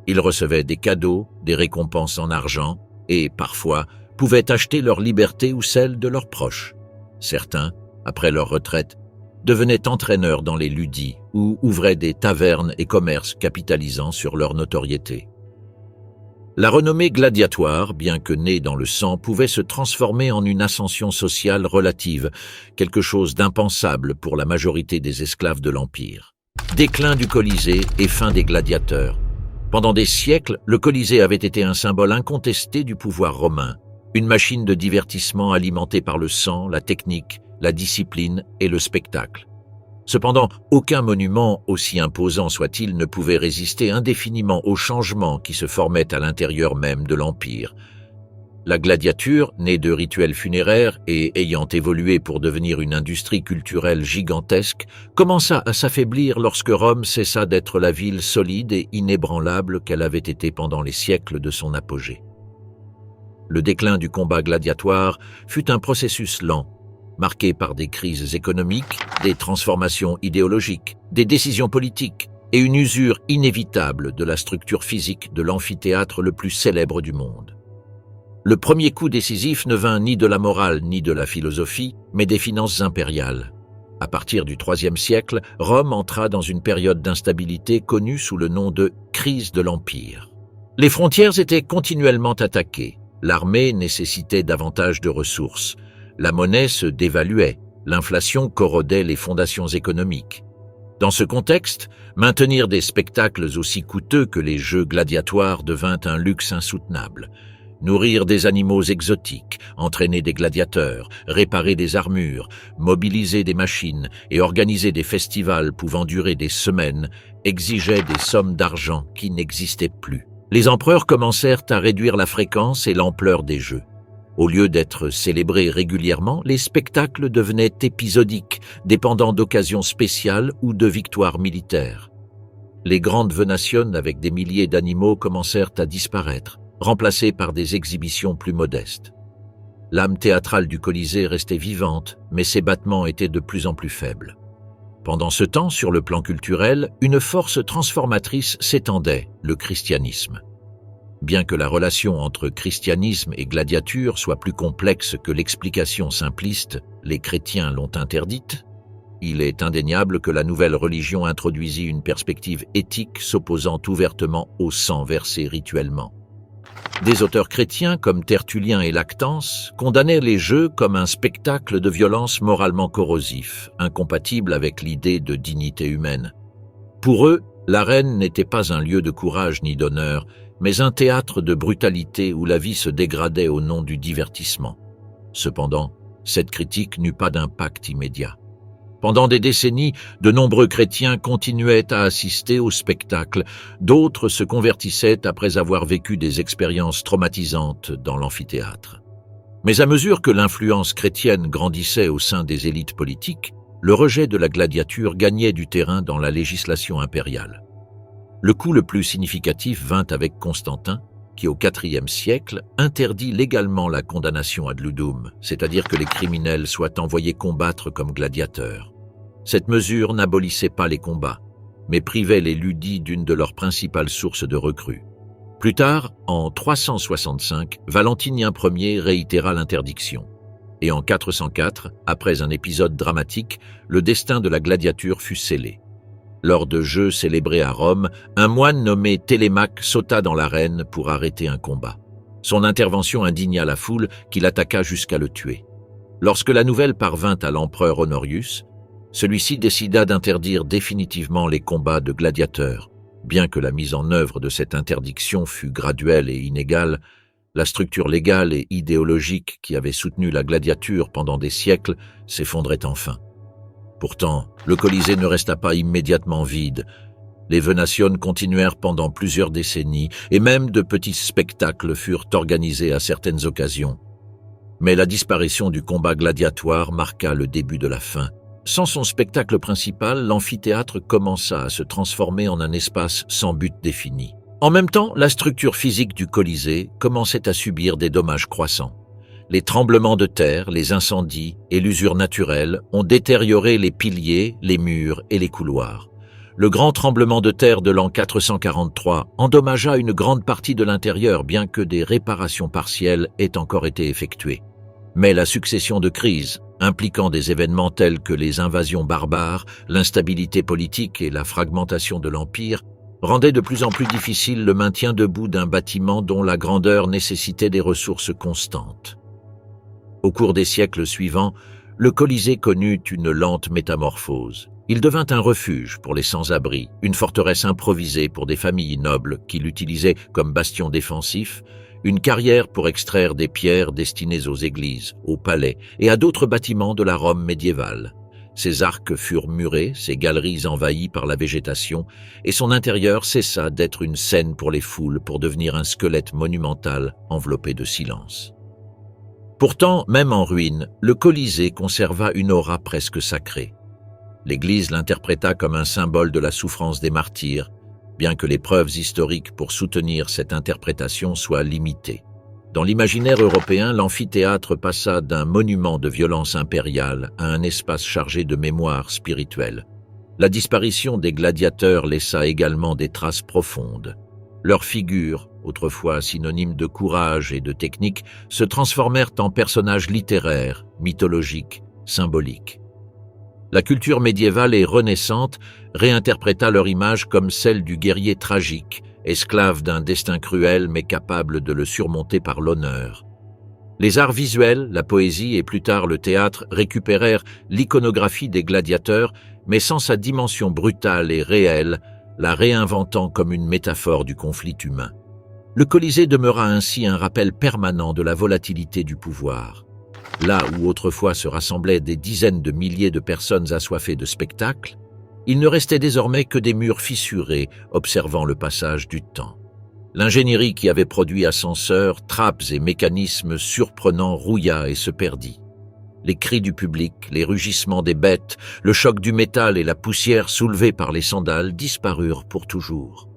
Ils recevaient des cadeaux, des récompenses en argent et, parfois, pouvaient acheter leur liberté ou celle de leurs proches. Certains, après leur retraite, devenaient entraîneurs dans les ludis ou ouvraient des tavernes et commerces capitalisant sur leur notoriété. La renommée gladiatoire, bien que née dans le sang, pouvait se transformer en une ascension sociale relative, quelque chose d'impensable pour la majorité des esclaves de l'Empire. Déclin du Colisée et fin des gladiateurs. Pendant des siècles, le Colisée avait été un symbole incontesté du pouvoir romain, une machine de divertissement alimentée par le sang, la technique, la discipline et le spectacle. Cependant, aucun monument, aussi imposant soit-il, ne pouvait résister indéfiniment aux changements qui se formaient à l'intérieur même de l'Empire. La gladiature, née de rituels funéraires et ayant évolué pour devenir une industrie culturelle gigantesque, commença à s'affaiblir lorsque Rome cessa d'être la ville solide et inébranlable qu'elle avait été pendant les siècles de son apogée. Le déclin du combat gladiatoire fut un processus lent, marqué par des crises économiques, des transformations idéologiques, des décisions politiques et une usure inévitable de la structure physique de l'amphithéâtre le plus célèbre du monde. Le premier coup décisif ne vint ni de la morale ni de la philosophie, mais des finances impériales. À partir du IIIe siècle, Rome entra dans une période d'instabilité connue sous le nom de crise de l'Empire. Les frontières étaient continuellement attaquées, l'armée nécessitait davantage de ressources, la monnaie se dévaluait, l'inflation corrodait les fondations économiques. Dans ce contexte, maintenir des spectacles aussi coûteux que les jeux gladiatoires devint un luxe insoutenable. Nourrir des animaux exotiques, entraîner des gladiateurs, réparer des armures, mobiliser des machines et organiser des festivals pouvant durer des semaines exigeaient des sommes d'argent qui n'existaient plus. Les empereurs commencèrent à réduire la fréquence et l'ampleur des jeux. Au lieu d'être célébrés régulièrement, les spectacles devenaient épisodiques, dépendant d'occasions spéciales ou de victoires militaires. Les grandes venations avec des milliers d'animaux commencèrent à disparaître, remplacées par des exhibitions plus modestes. L'âme théâtrale du Colisée restait vivante, mais ses battements étaient de plus en plus faibles. Pendant ce temps, sur le plan culturel, une force transformatrice s'étendait, le christianisme. Bien que la relation entre christianisme et gladiature soit plus complexe que l'explication simpliste « les chrétiens l'ont interdite », il est indéniable que la nouvelle religion introduisit une perspective éthique s'opposant ouvertement au sang versé rituellement. Des auteurs chrétiens comme Tertullien et Lactance condamnaient les jeux comme un spectacle de violence moralement corrosif, incompatible avec l'idée de dignité humaine. Pour eux, l'arène n'était pas un lieu de courage ni d'honneur, mais un théâtre de brutalité où la vie se dégradait au nom du divertissement. Cependant, cette critique n'eut pas d'impact immédiat. Pendant des décennies, de nombreux chrétiens continuaient à assister au spectacle, d'autres se convertissaient après avoir vécu des expériences traumatisantes dans l'amphithéâtre. Mais à mesure que l'influence chrétienne grandissait au sein des élites politiques, le rejet de la gladiature gagnait du terrain dans la législation impériale. Le coup le plus significatif vint avec Constantin, qui au IVe siècle interdit légalement la condamnation ad ludum, c'est-à-dire que les criminels soient envoyés combattre comme gladiateurs. Cette mesure n'abolissait pas les combats, mais privait les ludis d'une de leurs principales sources de recrues. Plus tard, en 365, Valentinien Ier réitéra l'interdiction. Et en 404, après un épisode dramatique, le destin de la gladiature fut scellé. Lors de jeux célébrés à Rome, un moine nommé Télémaque sauta dans l'arène pour arrêter un combat. Son intervention indigna la foule qui l'attaqua jusqu'à le tuer. Lorsque la nouvelle parvint à l'empereur Honorius, celui-ci décida d'interdire définitivement les combats de gladiateurs. Bien que la mise en œuvre de cette interdiction fût graduelle et inégale, la structure légale et idéologique qui avait soutenu la gladiature pendant des siècles s'effondrait enfin. Pourtant, le Colisée ne resta pas immédiatement vide. Les venations continuèrent pendant plusieurs décennies et même de petits spectacles furent organisés à certaines occasions. Mais la disparition du combat gladiatoire marqua le début de la fin. Sans son spectacle principal, l'amphithéâtre commença à se transformer en un espace sans but défini. En même temps, la structure physique du Colisée commençait à subir des dommages croissants. Les tremblements de terre, les incendies et l'usure naturelle ont détérioré les piliers, les murs et les couloirs. Le grand tremblement de terre de l'an 443 endommagea une grande partie de l'intérieur, bien que des réparations partielles aient encore été effectuées. Mais la succession de crises, impliquant des événements tels que les invasions barbares, l'instabilité politique et la fragmentation de l'Empire, rendait de plus en plus difficile le maintien debout d'un bâtiment dont la grandeur nécessitait des ressources constantes. Au cours des siècles suivants, le Colisée connut une lente métamorphose. Il devint un refuge pour les sans-abri, une forteresse improvisée pour des familles nobles qui l'utilisaient comme bastion défensif, une carrière pour extraire des pierres destinées aux églises, aux palais et à d'autres bâtiments de la Rome médiévale. Ses arcs furent murés, ses galeries envahies par la végétation, et son intérieur cessa d'être une scène pour les foules pour devenir un squelette monumental enveloppé de silence. Pourtant, même en ruine, le Colisée conserva une aura presque sacrée. L'Église l'interpréta comme un symbole de la souffrance des martyrs, bien que les preuves historiques pour soutenir cette interprétation soient limitées. Dans l'imaginaire européen, l'amphithéâtre passa d'un monument de violence impériale à un espace chargé de mémoire spirituelle. La disparition des gladiateurs laissa également des traces profondes. Leurs figures, autrefois synonymes de courage et de technique, se transformèrent en personnages littéraires, mythologiques, symboliques. La culture médiévale et renaissante réinterpréta leur image comme celle du guerrier tragique, esclave d'un destin cruel mais capable de le surmonter par l'honneur. Les arts visuels, la poésie et plus tard le théâtre récupérèrent l'iconographie des gladiateurs, mais sans sa dimension brutale et réelle, la réinventant comme une métaphore du conflit humain. Le Colisée demeura ainsi un rappel permanent de la volatilité du pouvoir. Là où autrefois se rassemblaient des dizaines de milliers de personnes assoiffées de spectacles, il ne restait désormais que des murs fissurés observant le passage du temps. L'ingénierie qui avait produit ascenseurs, trappes et mécanismes surprenants rouilla et se perdit. Les cris du public, les rugissements des bêtes, le choc du métal et la poussière soulevée par les sandales disparurent pour toujours.